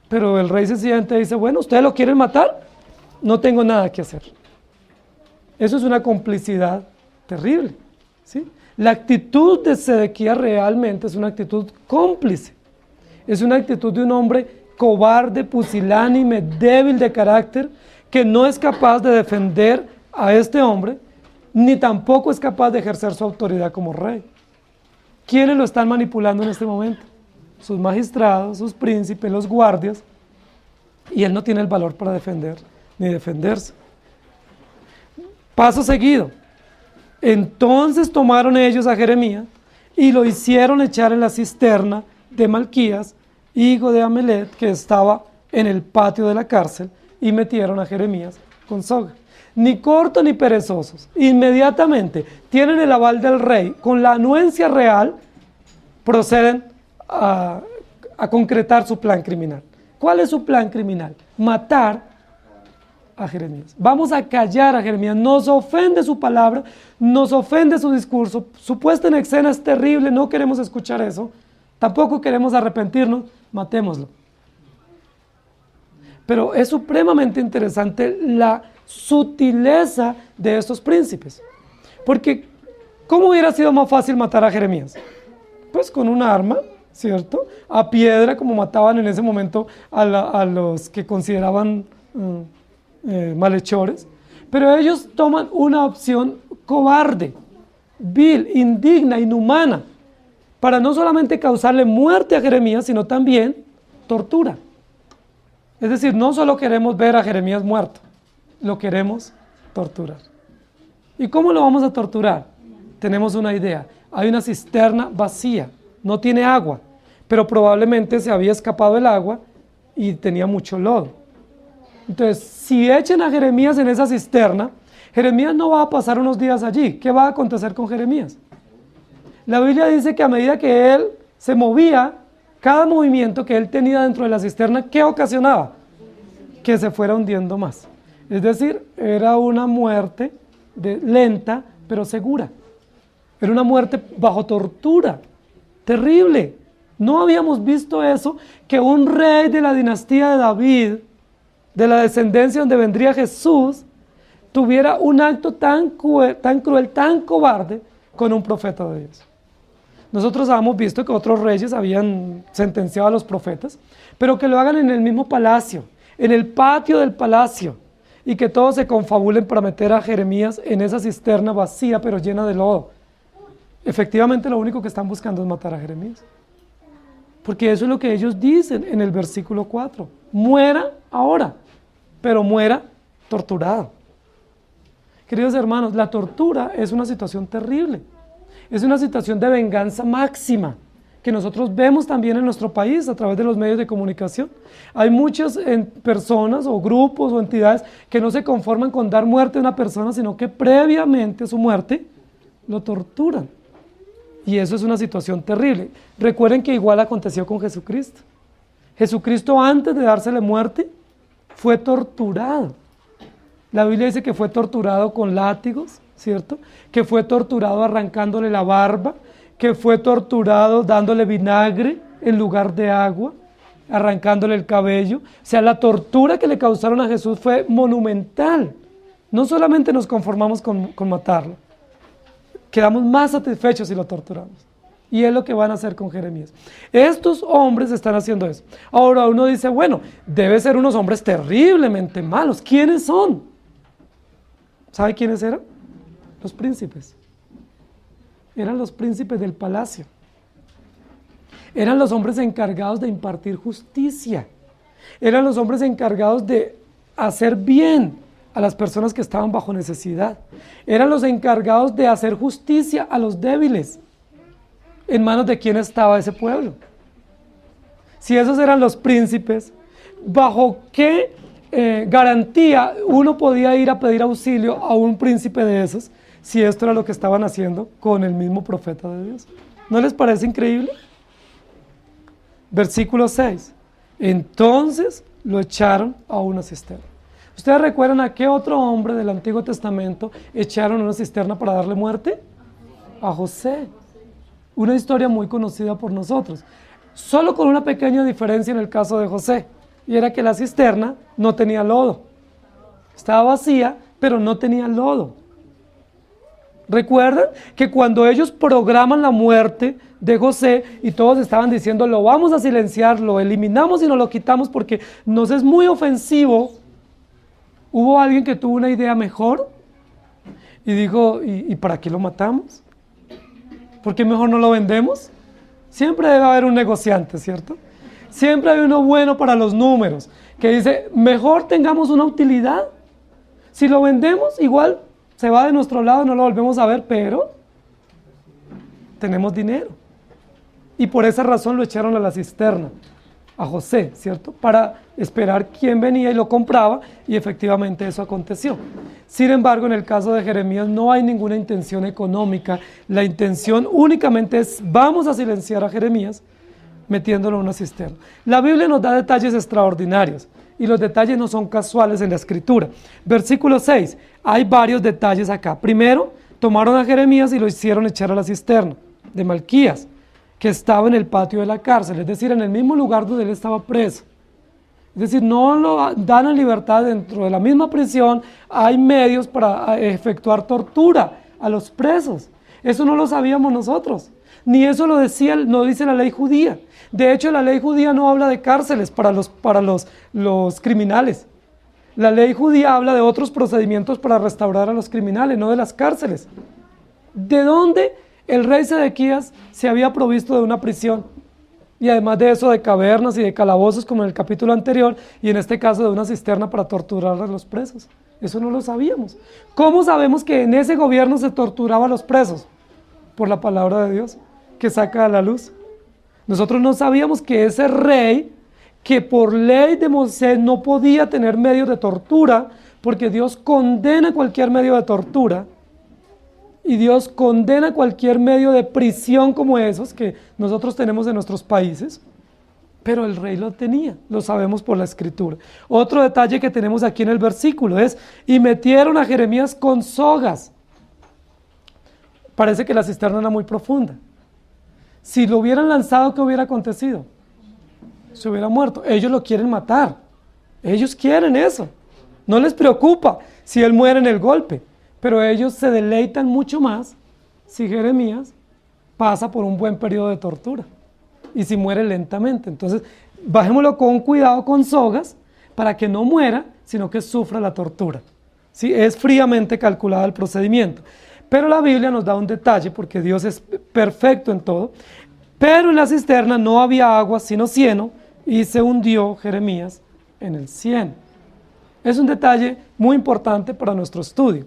Pero el rey sencillamente dice, bueno, ¿ustedes lo quieren matar? No tengo nada que hacer. Eso es una complicidad terrible, ¿sí? La actitud de Sedequías realmente es una actitud cómplice. Es una actitud de un hombre cobarde, pusilánime, débil de carácter, que no es capaz de defender a este hombre, ni tampoco es capaz de ejercer su autoridad como rey. ¿Quiénes lo están manipulando en este momento? Sus magistrados, sus príncipes, los guardias, y él no tiene el valor para defender, ni defenderse. Paso seguido. Entonces tomaron ellos a Jeremías y lo hicieron echar en la cisterna de Malquías, hijo de Amelet, que estaba en el patio de la cárcel, y metieron a Jeremías con soga. Ni corto ni perezosos, inmediatamente tienen el aval del rey, con la anuencia real, proceden a concretar su plan criminal. ¿Cuál es su plan criminal? Matar a Jeremías. Vamos a callar a Jeremías. Nos ofende su palabra, nos ofende su discurso, su puesta en escena es terrible, no queremos escuchar eso, tampoco queremos arrepentirnos, matémoslo. Pero es supremamente interesante la sutileza de estos príncipes. Porque, ¿cómo hubiera sido más fácil matar a Jeremías? Pues con un arma, ¿cierto? A piedra, como mataban en ese momento a los que consideraban malhechores. Pero ellos toman una opción cobarde, vil, indigna, inhumana, para no solamente causarle muerte a Jeremías, sino también tortura. Es decir, no solo queremos ver a Jeremías muerto, lo queremos torturar. ¿Y cómo lo vamos a torturar? Tenemos una idea. Hay una cisterna vacía, no tiene agua, pero probablemente se había escapado el agua y tenía mucho lodo. Entonces, si echen a Jeremías en esa cisterna, Jeremías no va a pasar unos días allí. ¿Qué va a acontecer con Jeremías? La Biblia dice que a medida que él se movía, cada movimiento que él tenía dentro de la cisterna, ¿qué ocasionaba? Que se fuera hundiendo más. Es decir, era una muerte lenta, pero segura. Era una muerte bajo tortura, terrible. No habíamos visto eso, que un rey de la dinastía de David, de la descendencia donde vendría Jesús, tuviera un acto tan cruel, tan cobarde con un profeta de Dios. Nosotros habíamos visto que otros reyes habían sentenciado a los profetas, pero que lo hagan en el mismo palacio, en el patio del palacio, y que todos se confabulen para meter a Jeremías en esa cisterna vacía, pero llena de lodo. Efectivamente, lo único que están buscando es matar a Jeremías. Porque eso es lo que ellos dicen en el versículo 4. Muera ahora, pero muera torturado. Queridos hermanos, la tortura es una situación terrible. Es una situación de venganza máxima que nosotros vemos también en nuestro país a través de los medios de comunicación. Hay muchas personas o grupos o entidades que no se conforman con dar muerte a una persona, sino que previamente a su muerte lo torturan. Y eso es una situación terrible. Recuerden que igual aconteció con Jesucristo. Jesucristo, antes de dársele muerte, fue torturado. La Biblia dice que fue torturado con látigos, ¿cierto? Que fue torturado arrancándole la barba, que fue torturado dándole vinagre en lugar de agua, arrancándole el cabello. O sea, la tortura que le causaron a Jesús fue monumental. No solamente nos conformamos con matarlo, quedamos más satisfechos si lo torturamos. Y es lo que van a hacer con Jeremías. Estos hombres están haciendo eso. Ahora uno dice, bueno, debe ser unos hombres terriblemente malos. ¿Quiénes son? ¿Sabe quiénes eran? Los príncipes. Eran los príncipes del palacio. Eran los hombres encargados de impartir justicia. Eran los hombres encargados de hacer bien a las personas que estaban bajo necesidad. Eran los encargados de hacer justicia a los débiles. ¿En manos de quién estaba ese pueblo? Si esos eran los príncipes, ¿bajo qué garantía uno podía ir a pedir auxilio a un príncipe de esos si esto era lo que estaban haciendo con el mismo profeta de Dios? ¿No les parece increíble? Versículo 6. Entonces lo echaron a una cisterna. ¿Ustedes recuerdan a qué otro hombre del Antiguo Testamento echaron a una cisterna para darle muerte? A José. Una historia muy conocida por nosotros. Solo con una pequeña diferencia en el caso de José. Y era que la cisterna no tenía lodo. Estaba vacía, pero no tenía lodo. ¿Recuerdan que cuando ellos programan la muerte de José y todos estaban diciendo, lo vamos a silenciar, lo eliminamos y nos lo quitamos porque nos es muy ofensivo? Hubo alguien que tuvo una idea mejor y dijo, ¿y para qué lo matamos? ¿Por qué mejor no lo vendemos? Siempre debe haber un negociante, ¿cierto? Siempre hay uno bueno para los números, que dice, mejor tengamos una utilidad. Si lo vendemos, igual se va de nuestro lado, no lo volvemos a ver, pero tenemos dinero. Y por esa razón lo echaron a la cisterna, a José, ¿cierto? Para esperar quién venía y lo compraba, y efectivamente eso aconteció. Sin embargo, en el caso de Jeremías no hay ninguna intención económica. La intención únicamente es, vamos a silenciar a Jeremías metiéndolo en una cisterna. La Biblia nos da detalles extraordinarios, y los detalles no son casuales en la Escritura. Versículo 6, hay varios detalles acá. Primero, tomaron a Jeremías y lo hicieron echar a la cisterna de Malquías, que estaba en el patio de la cárcel, es decir, en el mismo lugar donde él estaba preso. Es decir, no lo dan en libertad dentro de la misma prisión, hay medios para efectuar tortura a los presos. Eso no lo sabíamos nosotros, ni eso lo dice la ley judía. De hecho, la ley judía no habla de cárceles para los criminales. La ley judía habla de otros procedimientos para restaurar a los criminales, no de las cárceles. ¿De dónde el rey Sedequías se había provisto de una prisión? Y además de eso, de cavernas y de calabozos, como en el capítulo anterior, y en este caso de una cisterna para torturar a los presos. Eso no lo sabíamos. ¿Cómo sabemos que en ese gobierno se torturaba a los presos? Por la palabra de Dios, que saca a la luz. Nosotros no sabíamos que ese rey, que por ley de Moisés no podía tener medios de tortura, porque Dios condena cualquier medio de tortura, y Dios condena cualquier medio de prisión como esos que nosotros tenemos en nuestros países, pero el rey lo tenía, lo sabemos por la escritura. Otro detalle que tenemos aquí en el versículo es, y metieron a Jeremías con sogas. Parece que la cisterna era muy profunda. Si lo hubieran lanzado, ¿qué hubiera acontecido? Se hubiera muerto. Ellos lo quieren matar. Ellos quieren eso. No les preocupa si él muere en el golpe. Pero ellos se deleitan mucho más si Jeremías pasa por un buen periodo de tortura y si muere lentamente. Entonces, bajémoslo con cuidado con sogas para que no muera, sino que sufra la tortura. ¿Sí? Es fríamente calculado el procedimiento. Pero la Biblia nos da un detalle, porque Dios es perfecto en todo. Pero en la cisterna no había agua, sino cieno, y se hundió Jeremías en el cieno. Es un detalle muy importante para nuestro estudio.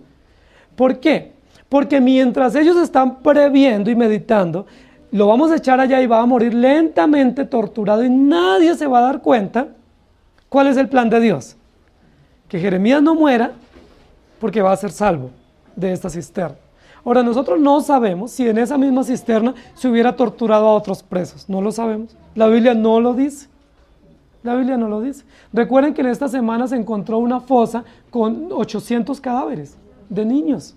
¿Por qué? Porque mientras ellos están previendo y meditando, lo vamos a echar allá y va a morir lentamente torturado y nadie se va a dar cuenta. ¿Cuál es el plan de Dios? Que Jeremías no muera porque va a ser salvo de esta cisterna. Ahora, nosotros no sabemos si en esa misma cisterna se hubiera torturado a otros presos. No lo sabemos. La Biblia no lo dice. La Biblia no lo dice. Recuerden que en esta semana se encontró una fosa con 800 cadáveres de niños.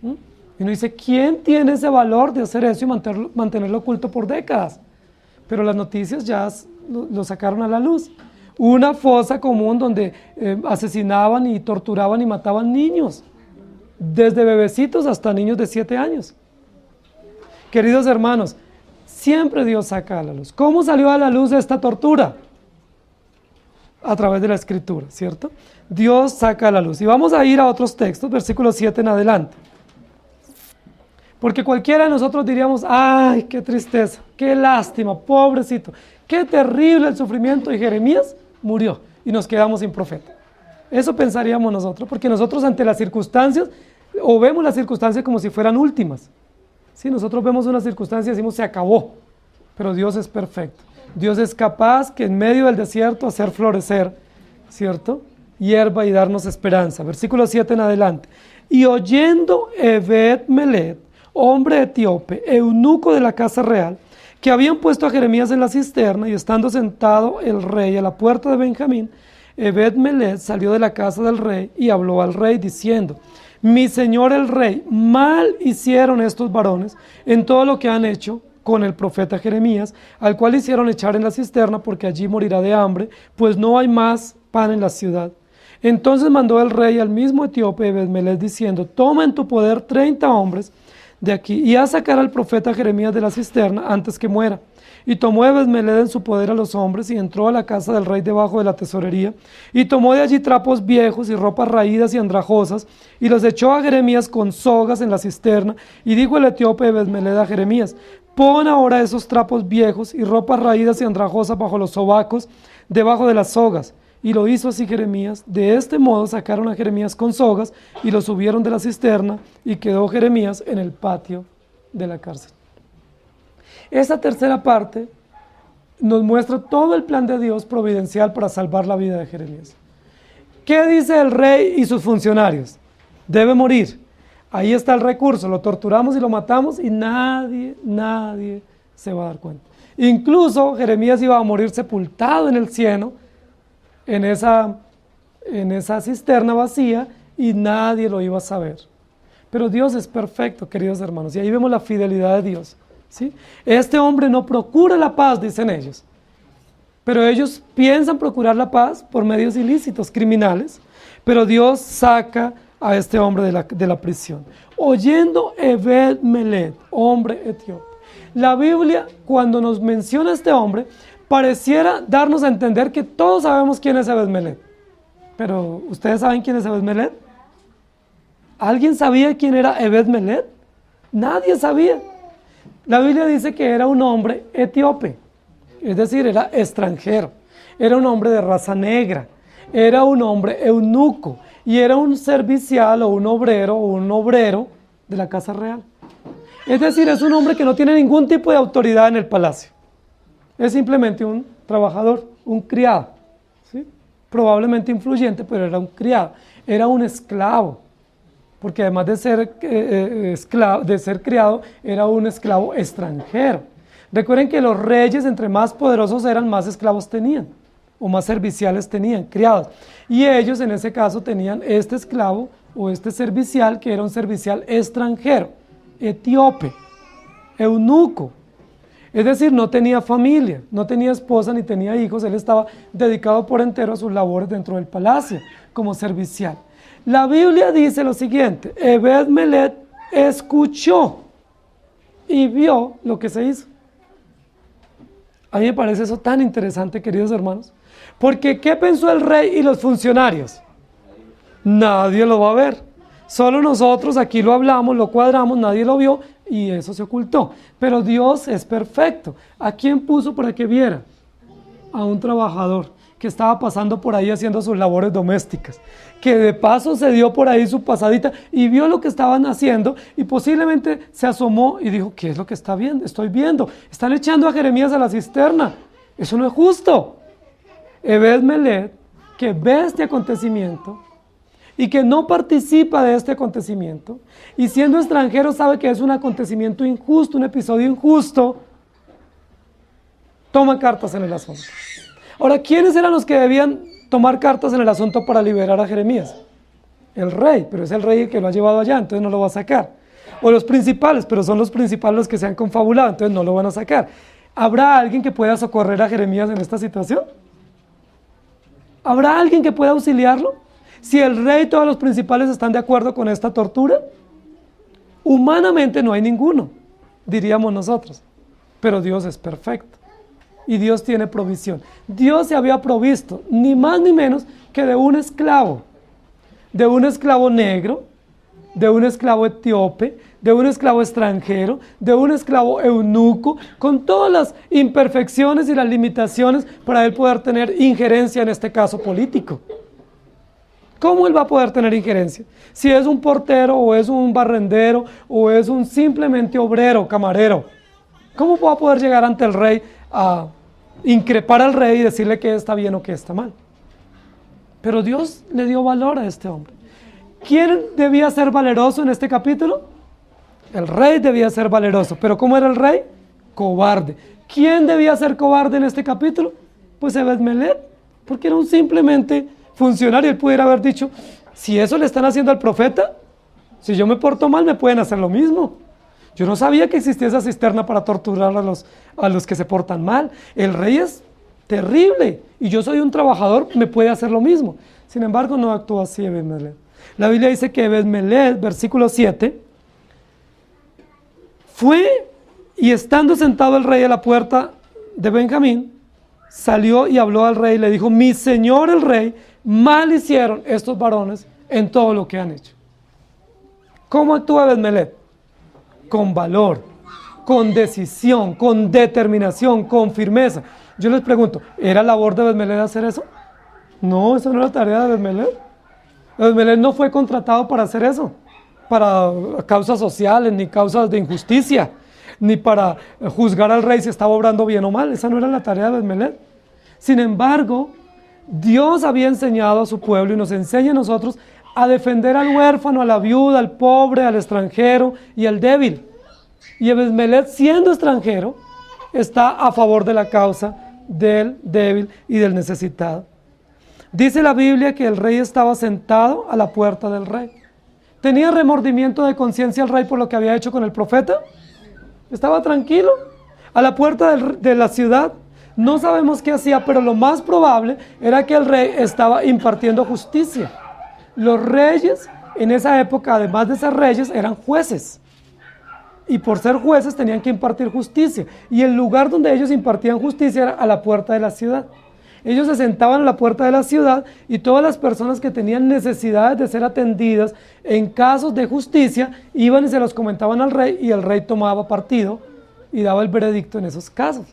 Y uno dice, ¿quién tiene ese valor de hacer eso y mantenerlo oculto por décadas? Pero las noticias ya lo sacaron a la luz. Una fosa común donde asesinaban y torturaban y mataban niños, desde bebecitos hasta niños de 7 años. Queridos hermanos, siempre Dios saca a la luz. ¿Cómo salió a la luz esta tortura? A través de la escritura, ¿cierto? Dios saca a la luz. Y vamos a ir a otros textos, versículo 7 en adelante. Porque cualquiera de nosotros diríamos, ¡ay, qué tristeza! ¡Qué lástima! ¡Pobrecito! ¡Qué terrible el sufrimiento! Y Jeremías murió y nos quedamos sin profeta. Eso pensaríamos nosotros, porque nosotros ante las circunstancias, o vemos las circunstancias como si fueran últimas. Sí, nosotros vemos una circunstancia y decimos, se acabó. Pero Dios es perfecto. Dios es capaz que en medio del desierto hacer florecer, ¿cierto?, hierba y darnos esperanza. Versículo 7 en adelante. Y oyendo Ebed-Melech, hombre etíope, eunuco de la casa real, que habían puesto a Jeremías en la cisterna, y estando sentado el rey a la puerta de Benjamín, Ebed-Melech salió de la casa del rey y habló al rey diciendo, mi señor el rey, mal hicieron estos varones en todo lo que han hecho con el profeta Jeremías, al cual hicieron echar en la cisterna, porque allí morirá de hambre, pues no hay más pan en la ciudad. Entonces mandó el rey al mismo etíope Ebed-Melech diciendo, toma en tu poder 30 hombres de aquí y haz sacar al profeta Jeremías de la cisterna antes que muera. Y tomó Ebed-Melech en su poder a los hombres y entró a la casa del rey debajo de la tesorería y tomó de allí trapos viejos y ropas raídas y andrajosas y los echó a Jeremías con sogas en la cisterna. Y dijo el etíope Ebed-Melech a Jeremías, pon ahora esos trapos viejos y ropas raídas y andrajosas bajo los sobacos debajo de las sogas. Y lo hizo así Jeremías. De este modo sacaron a Jeremías con sogas y lo subieron de la cisterna y quedó Jeremías en el patio de la cárcel. Esa tercera parte nos muestra todo el plan de Dios providencial para salvar la vida de Jeremías. ¿Qué dice el rey y sus funcionarios? Debe morir. Ahí está el recurso, lo torturamos y lo matamos y nadie se va a dar cuenta. Incluso Jeremías iba a morir sepultado en el cieno, en esa cisterna vacía, y nadie lo iba a saber. Pero Dios es perfecto, queridos hermanos, y ahí vemos la fidelidad de Dios, ¿sí? Este hombre no procura la paz, dicen ellos. pero ellos piensan procurar la paz por medios ilícitos, criminales, pero Dios saca a este hombre de la prisión. Oyendo Ebed-Melech, hombre etíope. La Biblia, cuando nos menciona a este hombre, pareciera darnos a entender que todos sabemos quién es Ebed-Melech. Pero, ¿ustedes saben quién es Ebed-Melech? ¿Alguien sabía quién era Ebed-Melech? Nadie sabía. La Biblia dice que era un hombre etíope, es decir, era extranjero, era un hombre de raza negra, era un hombre eunuco y era un servicial o un obrero de la casa real. Es decir, es un hombre que no tiene ningún tipo de autoridad en el palacio. Es simplemente un trabajador, un criado, ¿sí? Probablemente influyente, pero era un criado, era un esclavo, porque además de ser criado, era un esclavo extranjero. Recuerden que los reyes, entre más poderosos eran, más esclavos tenían, o más serviciales tenían, criados. Y ellos en ese caso tenían este esclavo o este servicial, que era un servicial extranjero, etíope, eunuco. Es decir, no tenía familia, no tenía esposa ni tenía hijos, él estaba dedicado por entero a sus labores dentro del palacio, como servicial. La Biblia dice lo siguiente: Ebed-Melech escuchó y vio lo que se hizo. A mí me parece eso tan interesante, queridos hermanos, porque ¿qué pensó el rey y los funcionarios? Nadie lo va a ver, solo nosotros aquí lo hablamos, lo cuadramos, nadie lo vio y eso se ocultó. Pero Dios es perfecto. ¿A quién puso para que viera? A un trabajador que estaba pasando por ahí haciendo sus labores domésticas, que de paso se dio por ahí su pasadita y vio lo que estaban haciendo y posiblemente se asomó y dijo: ¿qué es lo que estoy viendo? Están echando a Jeremías a la cisterna, eso no es justo. Ebed-Melech, que ve este acontecimiento y que no participa de este acontecimiento, y siendo extranjero sabe que es un acontecimiento injusto, un episodio injusto, toma cartas en el asunto. Ahora, ¿quiénes eran los que debían tomar cartas en el asunto para liberar a Jeremías? El rey, pero es el rey el que lo ha llevado allá, entonces no lo va a sacar. O los principales, pero son los principales los que se han confabulado, entonces no lo van a sacar. ¿Habrá alguien que pueda socorrer a Jeremías en esta situación? ¿Habrá alguien que pueda auxiliarlo? Si el rey y todos los principales están de acuerdo con esta tortura, humanamente no hay ninguno, diríamos nosotros, pero Dios es perfecto. Y Dios tiene provisión. Dios se había provisto, ni más ni menos que de un esclavo negro, de un esclavo etíope, de un esclavo extranjero, de un esclavo eunuco, con todas las imperfecciones y las limitaciones para él poder tener injerencia en este caso político. ¿Cómo él va a poder tener injerencia? Si es un portero, o es un barrendero, o es un simplemente obrero, camarero, ¿cómo va a poder llegar ante el rey a increpar al rey y decirle que está bien o que está mal? Pero Dios le dio valor a este hombre. ¿Quién debía ser valeroso en este capítulo? El rey debía ser valeroso. ¿Pero cómo era el rey? Cobarde. ¿Quién debía ser cobarde en este capítulo? Pues Ebed-Melech, porque era un simplemente funcionario. Él pudiera haber dicho: si eso le están haciendo al profeta, si yo me porto mal me pueden hacer lo mismo. Yo no sabía que existía esa cisterna para torturar a los que se portan mal. El rey es terrible y yo soy un trabajador, me puede hacer lo mismo. Sin embargo, no actuó así Ebed-Melech. La Biblia dice que Ebed-Melech, versículo 7, fue y estando sentado el rey a la puerta de Benjamín, salió y habló al rey y le dijo: mi señor el rey, mal hicieron estos varones en todo lo que han hecho. ¿Cómo actúa Ebed-Melech? Con valor, con decisión, con determinación, con firmeza. Yo les pregunto, ¿era labor de Ebed-Melech hacer eso? No, eso no era tarea de Ebed-Melech. Ebed-Melech no fue contratado para hacer eso, para causas sociales, ni causas de injusticia, ni para juzgar al rey si estaba obrando bien o mal. Esa no era la tarea de Ebed-Melech. Sin embargo, Dios había enseñado a su pueblo y nos enseña a nosotros a defender al huérfano, a la viuda, al pobre, al extranjero y al débil. Y Ebed-Melech, siendo extranjero, está a favor de la causa del débil y del necesitado. Dice la Biblia que el rey estaba sentado a la puerta del rey. ¿Tenía remordimiento de conciencia el rey por lo que había hecho con el profeta? Estaba tranquilo, a la puerta de la ciudad, No sabemos qué hacía, pero lo más probable era que el rey estaba impartiendo justicia. Los reyes en esa época, además de ser reyes, eran jueces. Y por ser jueces tenían que impartir justicia. Y el lugar donde ellos impartían justicia era a la puerta de la ciudad. Ellos se sentaban a la puerta de la ciudad y todas las personas que tenían necesidades de ser atendidas en casos de justicia iban y se los comentaban al rey y el rey tomaba partido y daba el veredicto en esos casos.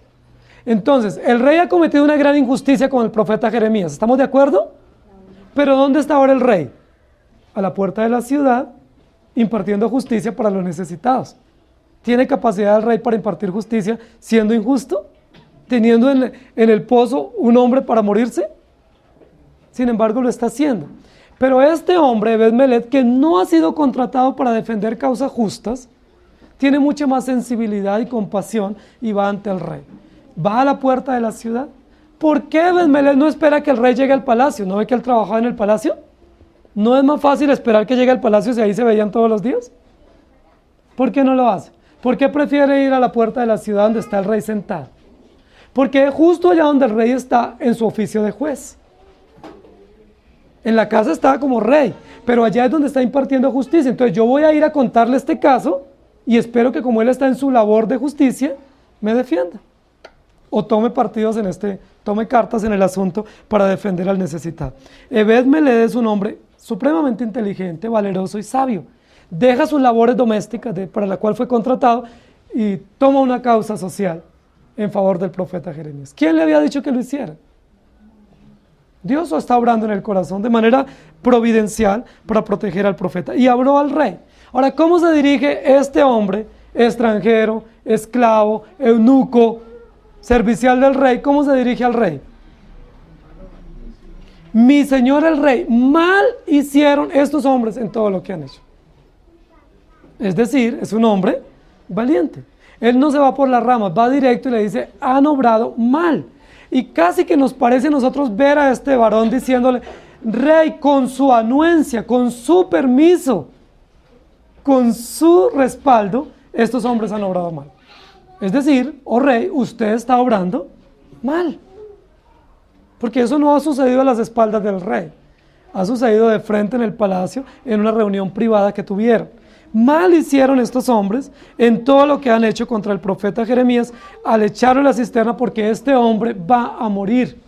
Entonces, el rey ha cometido una gran injusticia con el profeta Jeremías. ¿Estamos de acuerdo? Pero ¿dónde está ahora el rey? A la puerta de la ciudad, impartiendo justicia para los necesitados. ¿Tiene capacidad el rey para impartir justicia siendo injusto? ¿Teniendo en el pozo un hombre para morirse? Sin embargo, lo está haciendo. Pero este hombre, Ebed-Melech, que no ha sido contratado para defender causas justas, tiene mucha más sensibilidad y compasión y va ante el rey. Va a la puerta de la ciudad. ¿Por qué Ebed-Melech no espera que el rey llegue al palacio? ¿No ve que él trabajaba en el palacio? ¿No es más fácil esperar que llegue al palacio si ahí se veían todos los días? ¿Por qué no lo hace? ¿Por qué prefiere ir a la puerta de la ciudad donde está el rey sentado? Porque justo allá donde el rey está en su oficio de juez. En la casa está como rey, pero allá es donde está impartiendo justicia. Entonces yo voy a ir a contarle este caso y espero que como él está en su labor de justicia, me defienda. O tome partidos tome cartas en el asunto para defender al necesitado. Ebed-Melech es un hombre supremamente inteligente, valeroso y sabio. Deja sus labores domésticas para la cual fue contratado y toma una causa social en favor del profeta Jeremías. ¿Quién le había dicho que lo hiciera? Dios está obrando en el corazón de manera providencial para proteger al profeta. Y habló al rey. Ahora, ¿cómo se dirige este hombre, extranjero, esclavo, eunuco, servicial del rey? ¿Cómo se dirige al rey? Mi señor el rey, mal hicieron estos hombres en todo lo que han hecho. Es decir, es un hombre valiente. Él no se va por las ramas, va directo y le dice, han obrado mal. Y casi que nos parece a nosotros ver a este varón diciéndole, rey, con su anuencia, con su permiso, con su respaldo, estos hombres han obrado mal. Es decir, oh rey, usted está obrando mal. Porque eso no ha sucedido a las espaldas del rey. Ha sucedido de frente en el palacio, en una reunión privada que tuvieron. Mal hicieron estos hombres en todo lo que han hecho contra el profeta Jeremías al echarlo en la cisterna porque este hombre va a morir.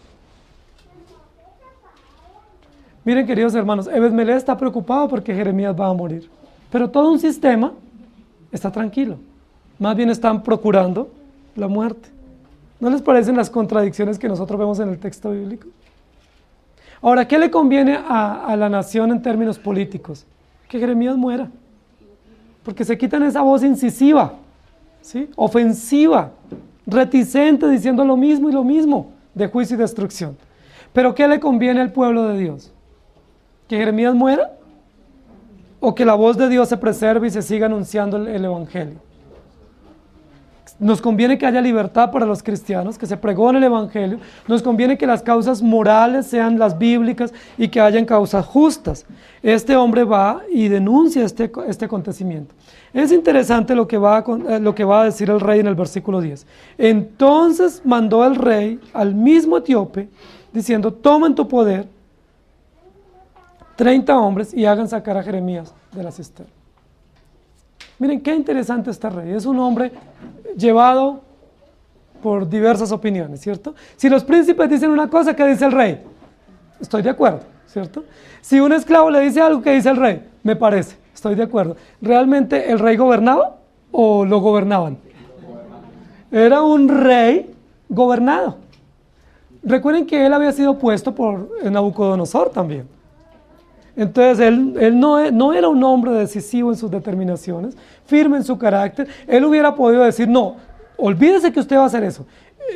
Miren, queridos hermanos, Ebed-Melech está preocupado porque Jeremías va a morir. Pero todo un sistema está tranquilo. Más bien están procurando la muerte. ¿No les parecen las contradicciones que nosotros vemos en el texto bíblico? Ahora, ¿qué le conviene a la nación en términos políticos? Que Jeremías muera. Porque se quitan esa voz incisiva, ¿sí? Ofensiva, reticente, diciendo lo mismo y lo mismo, de juicio y destrucción. ¿Pero qué le conviene al pueblo de Dios? ¿Que Jeremías muera? ¿O que la voz de Dios se preserve y se siga anunciando el evangelio? Nos conviene que haya libertad para los cristianos, que se pregone el evangelio. Nos conviene que las causas morales sean las bíblicas y que hayan causas justas. Este hombre va y denuncia este acontecimiento. Es interesante lo que va a decir el rey en el versículo 10. Entonces mandó el rey al mismo etíope, diciendo, toma en tu poder 30 hombres y hagan sacar a Jeremías de la cisterna. Miren qué interesante este rey. Es un hombre llevado por diversas opiniones, ¿cierto? Si los príncipes dicen una cosa, ¿qué dice el rey? Estoy de acuerdo, ¿cierto? Si un esclavo le dice algo, ¿qué dice el rey? Me parece, estoy de acuerdo. ¿Realmente el rey gobernaba o lo gobernaban? Era un rey gobernado. Recuerden que él había sido puesto por Nabucodonosor también. Entonces él no era un hombre decisivo en sus determinaciones, firme en su carácter. Él hubiera podido decir, no, olvídese que usted va a hacer eso.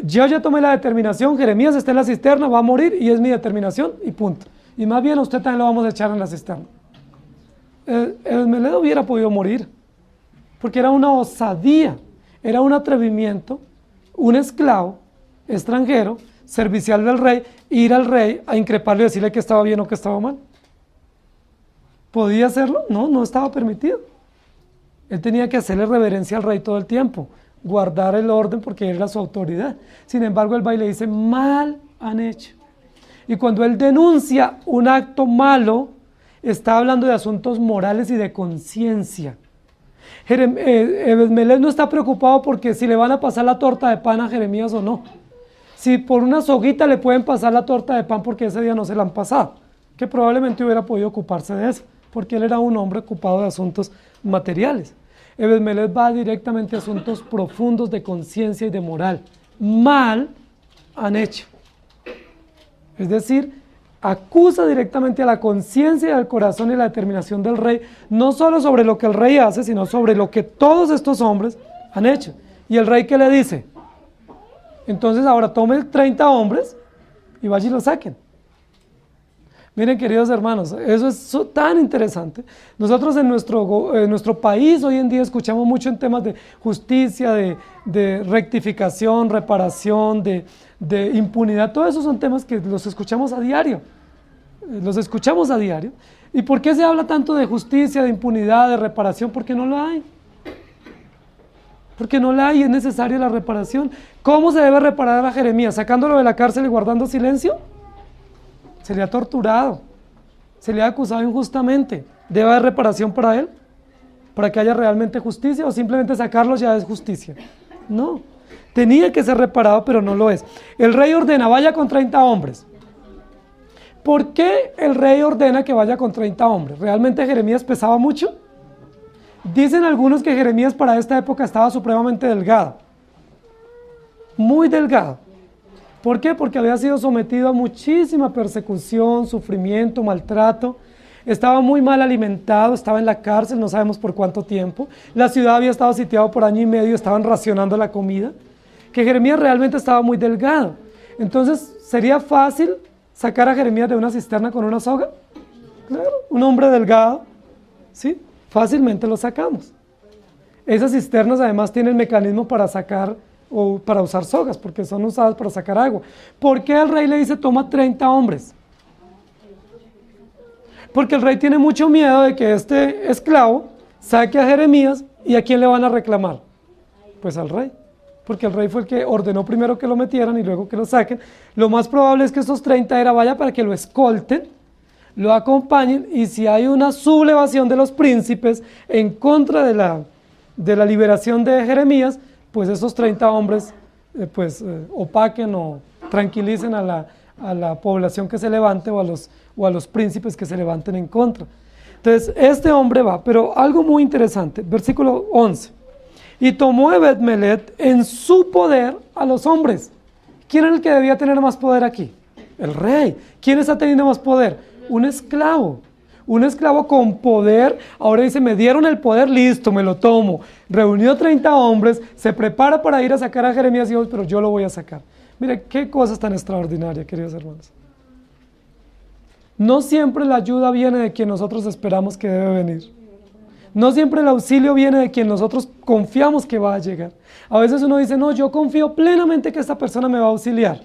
Yo ya tomé la determinación, Jeremías está en la cisterna, va a morir y es mi determinación y punto. Y más bien a usted también lo vamos a echar en la cisterna. Ebed-Melech hubiera podido morir, porque era una osadía, era un atrevimiento, un esclavo extranjero, servicial del rey, ir al rey a increparle y decirle que estaba bien o que estaba mal. ¿Podía hacerlo? No, no estaba permitido. Él tenía que hacerle reverencia al rey todo el tiempo, guardar el orden porque era su autoridad. Sin embargo, él va y le dice, mal han hecho. Y cuando él denuncia un acto malo, está hablando de asuntos morales y de conciencia. Ebed-Melech no está preocupado porque si le van a pasar la torta de pan a Jeremías o no. Si por una soguita le pueden pasar la torta de pan porque ese día no se la han pasado, que probablemente hubiera podido ocuparse de eso, porque él era un hombre ocupado de asuntos materiales. Ebed-Melech va directamente a asuntos profundos de conciencia y de moral. Mal han hecho. Es decir, acusa directamente a la conciencia y al corazón y la determinación del rey, no solo sobre lo que el rey hace, sino sobre lo que todos estos hombres han hecho. ¿Y el rey qué le dice? Entonces ahora tomen 30 hombres y vayan y lo saquen. Miren, queridos hermanos, eso es tan interesante. Nosotros en nuestro país hoy en día escuchamos mucho en temas de justicia, de rectificación, reparación, de impunidad. Todos esos son temas que los escuchamos a diario. ¿Y por qué se habla tanto de justicia, de impunidad, de reparación? Porque no lo hay. Porque no la hay, es necesaria la reparación. ¿Cómo se debe reparar a Jeremías? ¿Sacándolo de la cárcel y guardando silencio? Se le ha torturado, se le ha acusado injustamente. ¿Debe haber reparación para él? ¿Para que haya realmente justicia? ¿O simplemente sacarlo ya es justicia? No, tenía que ser reparado, pero no lo es. El rey ordena, vaya con 30 hombres. ¿Por qué el rey ordena que vaya con 30 hombres? ¿Realmente Jeremías pesaba mucho? Dicen algunos que Jeremías para esta época estaba supremamente delgado, muy delgado. ¿Por qué? Porque había sido sometido a muchísima persecución, sufrimiento, maltrato, estaba muy mal alimentado, estaba en la cárcel, no sabemos por cuánto tiempo, la ciudad había estado sitiada por año y medio, estaban racionando la comida, que Jeremías realmente estaba muy delgado. Entonces, ¿sería fácil sacar a Jeremías de una cisterna con una soga? Claro, un hombre delgado, ¿sí? Fácilmente lo sacamos. Esas cisternas además tienen mecanismo para sacar o para usar sogas, porque son usadas para sacar agua. ¿Por qué el rey le dice toma 30 hombres? Porque el rey tiene mucho miedo de que este esclavo saque a Jeremías, ¿y a quién le van a reclamar? Pues al rey, porque el rey fue el que ordenó primero que lo metieran y luego que lo saquen. Lo más probable es que estos 30 vaya para que lo escolten, lo acompañen, y si hay una sublevación de los príncipes en contra de la liberación de Jeremías, pues esos 30 hombres opaquen o tranquilicen a la población que se levante o a los príncipes que se levanten en contra. Entonces, este hombre va, pero algo muy interesante, versículo 11. Y tomó Ebed-Melech en su poder a los hombres. ¿Quién era el que debía tener más poder aquí? El rey. ¿Quién está teniendo más poder? Un esclavo. Un esclavo con poder, ahora dice, me dieron el poder, listo, me lo tomo. Reunió 30 hombres, se prepara para ir a sacar a Jeremías y dijo, pero yo lo voy a sacar. Mire, qué cosas tan extraordinarias, queridos hermanos. No siempre la ayuda viene de quien nosotros esperamos que debe venir. No siempre el auxilio viene de quien nosotros confiamos que va a llegar. A veces uno dice, no, yo confío plenamente que esta persona me va a auxiliar.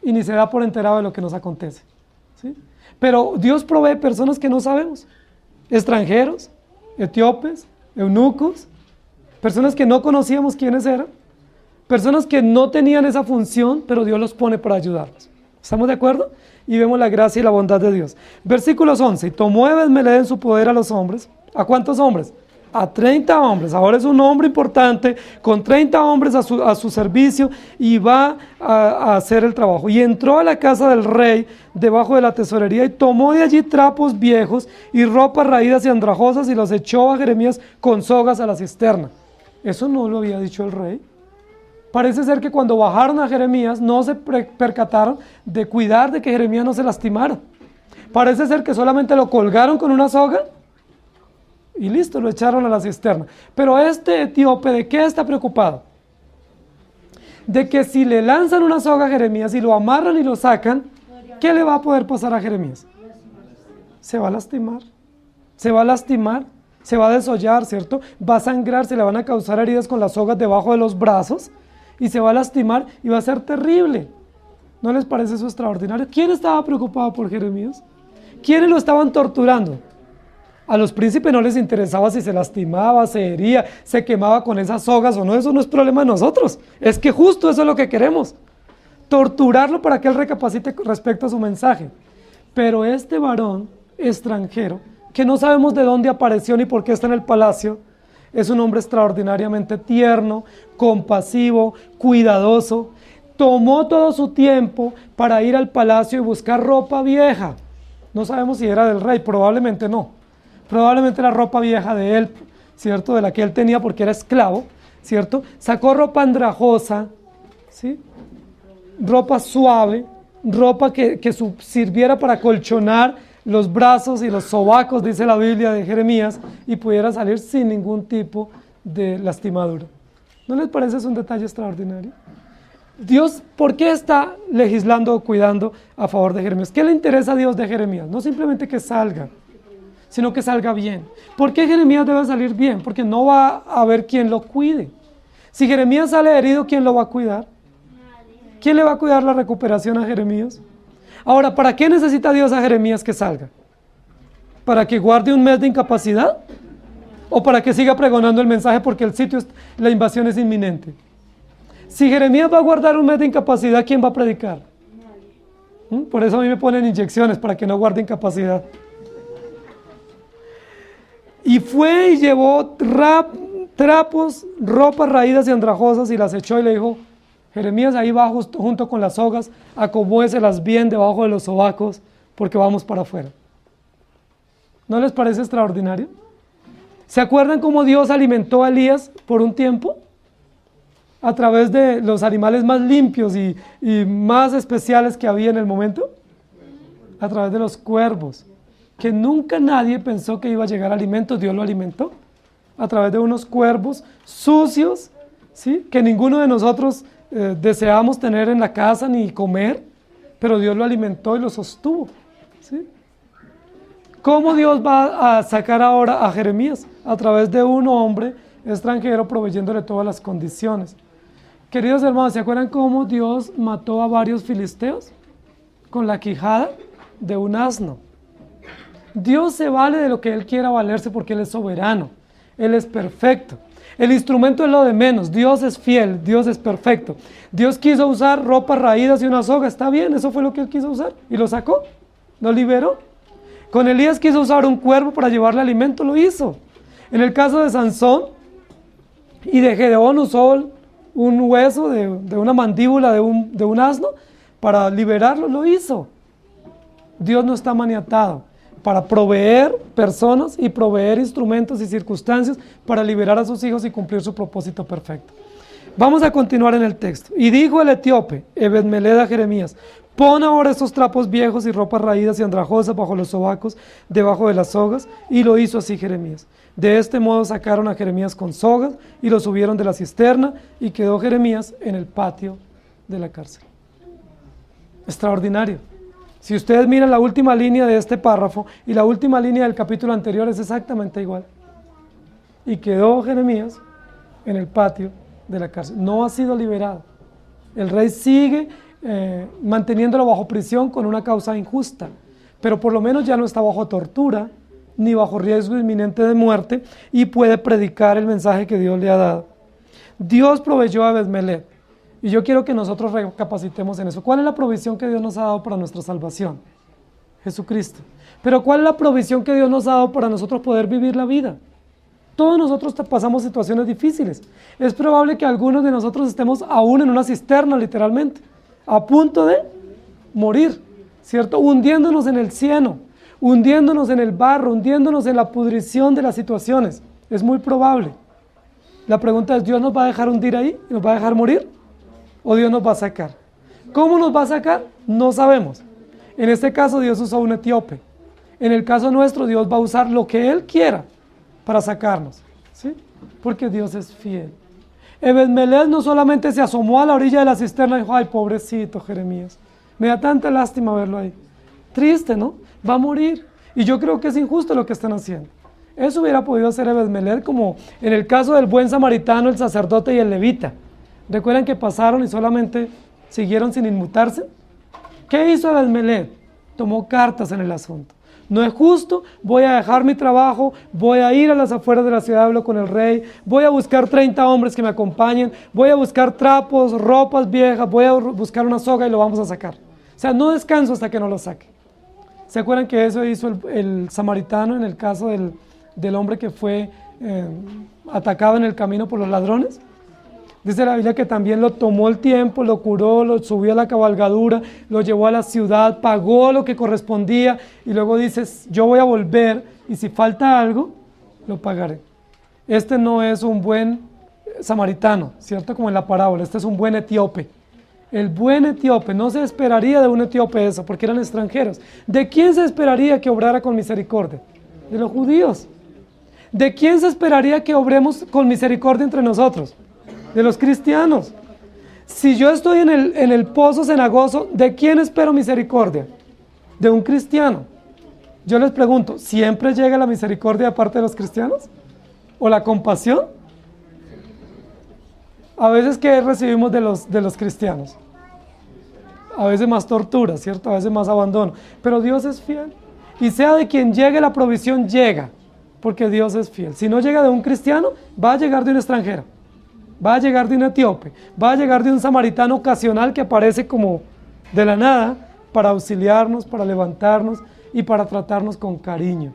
Y ni se da por enterado de lo que nos acontece. ¿Sí? Pero Dios provee personas que no sabemos, extranjeros, etíopes, eunucos, personas que no conocíamos quiénes eran, personas que no tenían esa función, pero Dios los pone para ayudarnos. ¿Estamos de acuerdo? Y vemos la gracia y la bondad de Dios. Versículos 11, y tomó Ebed-Melech en su poder a los hombres. ¿A cuántos hombres? A 30 hombres. Ahora es un hombre importante con 30 hombres a su servicio y va a hacer el trabajo. Y entró a la casa del rey debajo de la tesorería y tomó de allí trapos viejos y ropas raídas y andrajosas y los echó a Jeremías con sogas a la cisterna. ¿Eso no lo había dicho el rey? Parece ser que cuando bajaron a Jeremías no se percataron de cuidar de que Jeremías no se lastimara. Parece ser que solamente lo colgaron con una soga y listo, lo echaron a la cisterna. Pero este etíope, ¿de qué está preocupado? De que si le lanzan una soga a Jeremías y lo amarran y lo sacan, ¿qué le va a poder pasar a Jeremías? Se va a lastimar, se va a lastimar, se va a desollar, ¿cierto? Va a sangrar, se le van a causar heridas con las sogas debajo de los brazos y se va a lastimar y va a ser terrible. ¿No les parece eso extraordinario? ¿Quién estaba preocupado por Jeremías? ¿Quiénes lo estaban torturando? A los príncipes no les interesaba si se lastimaba, se hería, se quemaba con esas sogas o no, eso no es problema de nosotros. Es que justo eso es lo que queremos. Torturarlo para que él recapacite respecto a su mensaje. Pero este varón extranjero, que no sabemos de dónde apareció ni por qué está en el palacio, es un hombre extraordinariamente tierno, compasivo, cuidadoso. Tomó todo su tiempo para ir al palacio y buscar ropa vieja. No sabemos si era del rey, probablemente no. Probablemente la ropa vieja de él, ¿cierto? De la que él tenía porque era esclavo, ¿cierto? Sacó ropa andrajosa, ¿sí? Ropa suave, ropa que sirviera para colchonar los brazos y los sobacos, dice la Biblia de Jeremías, y pudiera salir sin ningún tipo de lastimadura. ¿No les parece es un detalle extraordinario? Dios, ¿por qué está legislando o cuidando a favor de Jeremías? ¿Qué le interesa a Dios de Jeremías? No simplemente que salga, sino que salga bien. ¿Por qué Jeremías debe salir bien? Porque no va a haber quien lo cuide. Si Jeremías sale herido, ¿quién lo va a cuidar? ¿Quién le va a cuidar la recuperación a Jeremías? Ahora, ¿para qué necesita Dios a Jeremías que salga? ¿Para que guarde un mes de incapacidad? ¿O para que siga pregonando el mensaje porque la invasión es inminente? Si Jeremías va a guardar un mes de incapacidad, ¿quién va a predicar? Por eso a mí me ponen inyecciones, para que no guarde incapacidad. Y fue y llevó trapos, ropas raídas y andrajosas y las echó y le dijo, Jeremías, ahí va junto con las sogas, acomódeselas bien debajo de los sobacos, porque vamos para afuera. ¿No les parece extraordinario? ¿Se acuerdan cómo Dios alimentó a Elías por un tiempo? A través de los animales más limpios y más especiales que había en el momento. A través de los cuervos. Que nunca nadie pensó que iba a llegar alimento, Dios lo alimentó. A través de unos cuervos sucios, ¿sí? Que ninguno de nosotros deseamos tener en la casa ni comer, pero Dios lo alimentó y lo sostuvo, ¿sí? ¿Cómo Dios va a sacar ahora a Jeremías? A través de un hombre extranjero proveyéndole todas las condiciones. Queridos hermanos, ¿se acuerdan cómo Dios mató a varios filisteos? Con la quijada de un asno. Dios se vale de lo que Él quiera valerse porque Él es soberano, Él es perfecto. El instrumento es lo de menos, Dios es fiel, Dios es perfecto. Dios quiso usar ropas raídas y una soga, está bien, eso fue lo que Él quiso usar y lo sacó, lo liberó. Con Elías quiso usar un cuervo para llevarle alimento, lo hizo. En el caso de Sansón y de Gedeón usó un hueso de una mandíbula de un asno para liberarlo, lo hizo. Dios no está maniatado para proveer personas y proveer instrumentos y circunstancias para liberar a sus hijos y cumplir su propósito perfecto. Vamos a continuar en el texto. Y dijo el etíope, Ebed-Meled a Jeremías, pon ahora estos trapos viejos y ropas raídas y andrajosas bajo los sobacos, debajo de las sogas, y lo hizo así Jeremías. De este modo sacaron a Jeremías con sogas y lo subieron de la cisterna y quedó Jeremías en el patio de la cárcel. Extraordinario. Si ustedes miran la última línea de este párrafo y la última línea del capítulo anterior es exactamente igual. Y quedó Jeremías en el patio de la cárcel. No ha sido liberado. El rey sigue manteniéndolo bajo prisión con una causa injusta, pero por lo menos ya no está bajo tortura ni bajo riesgo inminente de muerte y puede predicar el mensaje que Dios le ha dado. Dios proveyó a Ebed-Meled. Y yo quiero que nosotros recapacitemos en eso. ¿Cuál es la provisión que Dios nos ha dado para nuestra salvación? Jesucristo. Pero ¿cuál es la provisión que Dios nos ha dado para nosotros poder vivir la vida? Todos nosotros pasamos situaciones difíciles. Es probable que algunos de nosotros estemos aún en una cisterna, literalmente, a punto de morir, ¿cierto? Hundiéndonos en el cieno, hundiéndonos en el barro, hundiéndonos en la pudrición de las situaciones. Es muy probable. La pregunta es, ¿Dios nos va a dejar hundir ahí? ¿Nos va a dejar morir? ¿O Dios nos va a sacar? ¿Cómo nos va a sacar? No sabemos. En este caso Dios usó un etíope. En el caso nuestro Dios va a usar lo que Él quiera para sacarnos, ¿sí? Porque Dios es fiel. Ebed-Meled no solamente se asomó a la orilla de la cisterna y dijo, ay, pobrecito Jeremías, me da tanta lástima verlo ahí. Triste, ¿no? Va a morir. Y yo creo que es injusto lo que están haciendo. Eso hubiera podido hacer Ebed-Meled como en el caso del buen samaritano, el sacerdote y el levita. ¿Recuerdan que pasaron y solamente siguieron sin inmutarse? ¿Qué hizo Ebed-Meled? Tomó cartas en el asunto. No es justo, voy a dejar mi trabajo, voy a ir a las afueras de la ciudad, hablo con el rey, voy a buscar 30 hombres que me acompañen, voy a buscar trapos, ropas viejas, voy a buscar una soga y lo vamos a sacar. O sea, no descanso hasta que no lo saque. ¿Se acuerdan que eso hizo el samaritano en el caso del hombre que fue atacado en el camino por los ladrones? Dice la Biblia que también lo tomó el tiempo, lo curó, lo subió a la cabalgadura, lo llevó a la ciudad, pagó lo que correspondía y luego dice, yo voy a volver y si falta algo, lo pagaré. Este no es un buen samaritano, ¿cierto? Como en la parábola, este es un buen etíope. El buen etíope, no se esperaría de un etíope eso, porque eran extranjeros. ¿De quién se esperaría que obrara con misericordia? De los judíos. ¿De quién se esperaría que obremos con misericordia entre nosotros? De los cristianos. Si yo estoy en el pozo cenagoso, ¿de quién espero misericordia? De un cristiano. Yo les pregunto, ¿siempre llega la misericordia de parte de los cristianos? ¿O la compasión? A veces, ¿qué recibimos de los cristianos? A veces más tortura, ¿cierto? A veces más abandono. Pero Dios es fiel. Y sea de quien llegue la provisión, llega. Porque Dios es fiel. Si no llega de un cristiano, va a llegar de un extranjero. Va a llegar de un etíope, va a llegar de un samaritano ocasional que aparece como de la nada para auxiliarnos, para levantarnos y para tratarnos con cariño.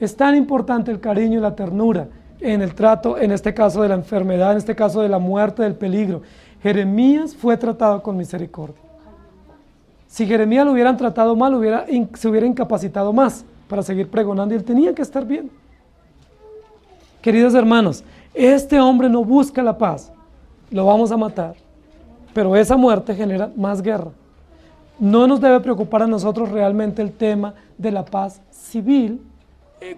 Es tan importante el cariño y la ternura en el trato, en este caso de la enfermedad, en este caso de la muerte, del peligro. Jeremías fue tratado con misericordia. Si Jeremías lo hubieran tratado mal, se hubiera incapacitado más para seguir pregonando y él tenía que estar bien. Queridos hermanos, este hombre no busca la paz, lo vamos a matar, pero esa muerte genera más guerra. No nos debe preocupar a nosotros realmente el tema de la paz civil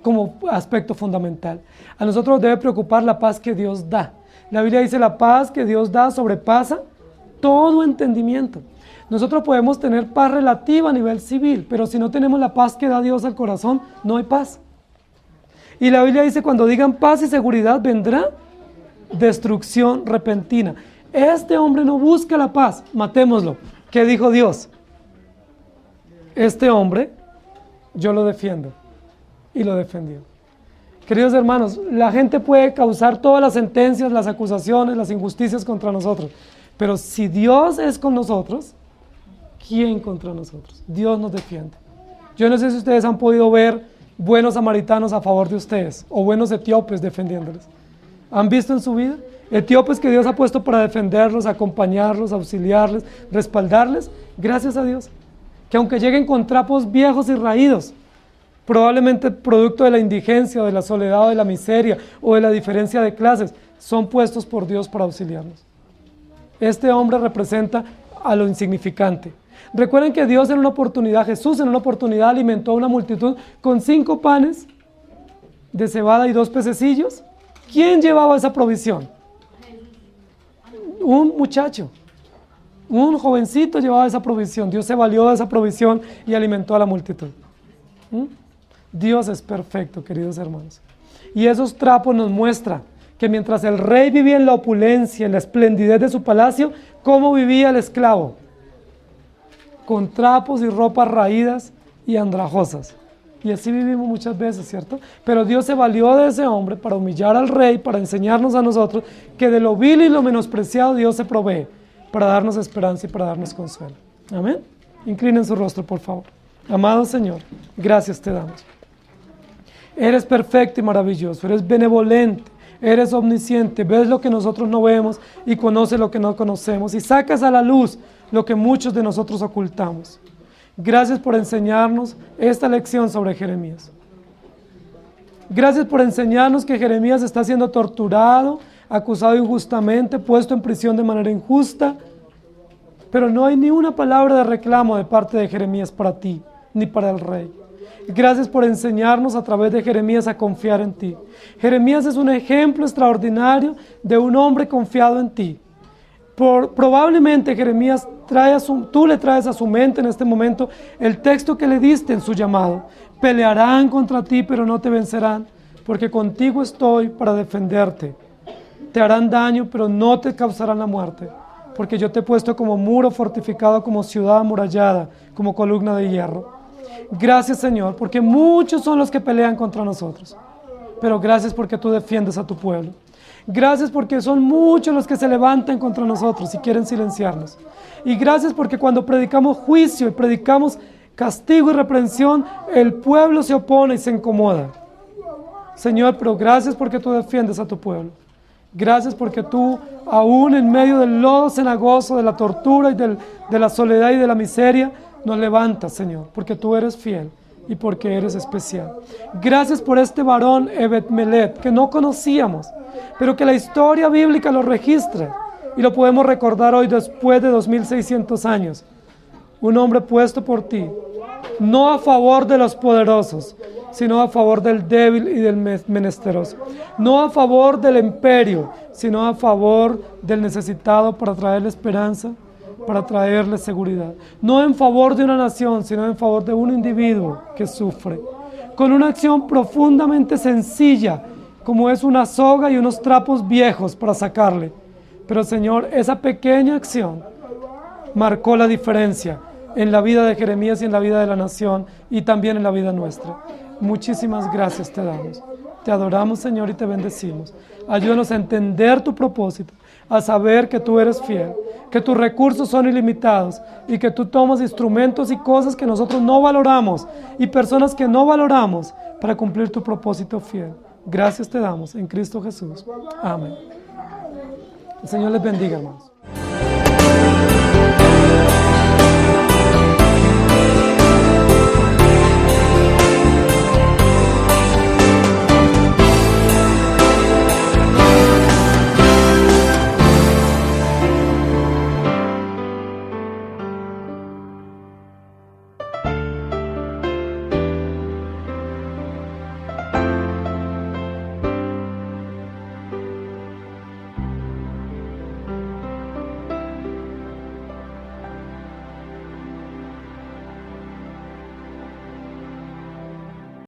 como aspecto fundamental. A nosotros nos debe preocupar la paz que Dios da. La Biblia dice la paz que Dios da sobrepasa todo entendimiento. Nosotros podemos tener paz relativa a nivel civil, pero si no tenemos la paz que da Dios al corazón, no hay paz. Y la Biblia dice, cuando digan paz y seguridad, vendrá destrucción repentina. Este hombre no busca la paz, matémoslo. ¿Qué dijo Dios? Este hombre, yo lo defiendo. Y lo defendió. Queridos hermanos, la gente puede causar todas las sentencias, las acusaciones, las injusticias contra nosotros. Pero si Dios es con nosotros, ¿quién contra nosotros? Dios nos defiende. Yo no sé si ustedes han podido ver buenos samaritanos a favor de ustedes o buenos etíopes defendiéndoles. ¿Han visto en su vida? Etíopes que Dios ha puesto para defenderlos, acompañarlos, auxiliarles, respaldarles, gracias a Dios. Que aunque lleguen con trapos viejos y raídos, probablemente producto de la indigencia, o de la soledad, o de la miseria, o de la diferencia de clases, son puestos por Dios para auxiliarnos. Este hombre representa a lo insignificante. Recuerden que Dios en una oportunidad, Jesús en una oportunidad alimentó a una multitud con 5 panes de cebada y 2 pececillos. ¿Quién llevaba esa provisión? Un muchacho, un jovencito llevaba esa provisión. Dios se valió de esa provisión y alimentó a la multitud. Dios es perfecto, queridos hermanos. Y esos trapos nos muestran que mientras el rey vivía en la opulencia, en la esplendidez de su palacio, ¿cómo vivía el esclavo? Con trapos y ropas raídas y andrajosas. Y así vivimos muchas veces, ¿cierto? Pero Dios se valió de ese hombre para humillar al rey, para enseñarnos a nosotros que de lo vil y lo menospreciado Dios se provee, para darnos esperanza y para darnos consuelo. Amén. Inclinen su rostro, por favor. Amado Señor, gracias te damos. Eres perfecto y maravilloso, eres benevolente, eres omnisciente, ves lo que nosotros no vemos y conoces lo que no conocemos y sacas a la luz lo que muchos de nosotros ocultamos. Gracias por enseñarnos esta lección sobre Jeremías. Gracias por enseñarnos que Jeremías está siendo torturado, acusado injustamente, puesto en prisión de manera injusta, pero no hay ni una palabra de reclamo de parte de Jeremías para ti, ni para el rey. Gracias por enseñarnos a través de Jeremías a confiar en ti. Jeremías es un ejemplo extraordinario de un hombre confiado en ti. Probablemente Jeremías tú le traes a su mente en este momento el texto que le diste en su llamado. Pelearán contra ti, pero no te vencerán, porque contigo estoy para defenderte. Te harán daño, pero no te causarán la muerte, porque yo te he puesto como muro fortificado, como ciudad amurallada, como columna de hierro. Gracias, Señor, porque muchos son los que pelean contra nosotros. Pero gracias porque tú defiendes a tu pueblo. Gracias porque son muchos los que se levantan contra nosotros y quieren silenciarnos. Y gracias porque cuando predicamos juicio y predicamos castigo y reprensión, el pueblo se opone y se incomoda. Señor, pero gracias porque tú defiendes a tu pueblo. Gracias porque tú, aún en medio del lodo cenagoso, de la tortura y de la soledad y de la miseria, nos levantas, Señor, porque tú eres fiel y porque eres especial. Gracias por este varón Ebed-Melet que no conocíamos, pero que la historia bíblica lo registra y lo podemos recordar hoy después de 2600 años. Un hombre puesto por ti, no a favor de los poderosos, sino a favor del débil y del menesteroso. No a favor del imperio, sino a favor del necesitado para traerle esperanza, para traerle seguridad. No en favor de una nación, sino en favor de un individuo que sufre. Con una acción profundamente sencilla, como es una soga y unos trapos viejos para sacarle. Pero Señor, esa pequeña acción marcó la diferencia en la vida de Jeremías y en la vida de la nación y también en la vida nuestra. Muchísimas gracias te damos. Te adoramos, Señor, y te bendecimos. Ayúdanos a entender tu propósito, a saber que tú eres fiel, que tus recursos son ilimitados y que tú tomas instrumentos y cosas que nosotros no valoramos y personas que no valoramos para cumplir tu propósito fiel. Gracias te damos en Cristo Jesús. Amén. El Señor les bendiga, hermanos.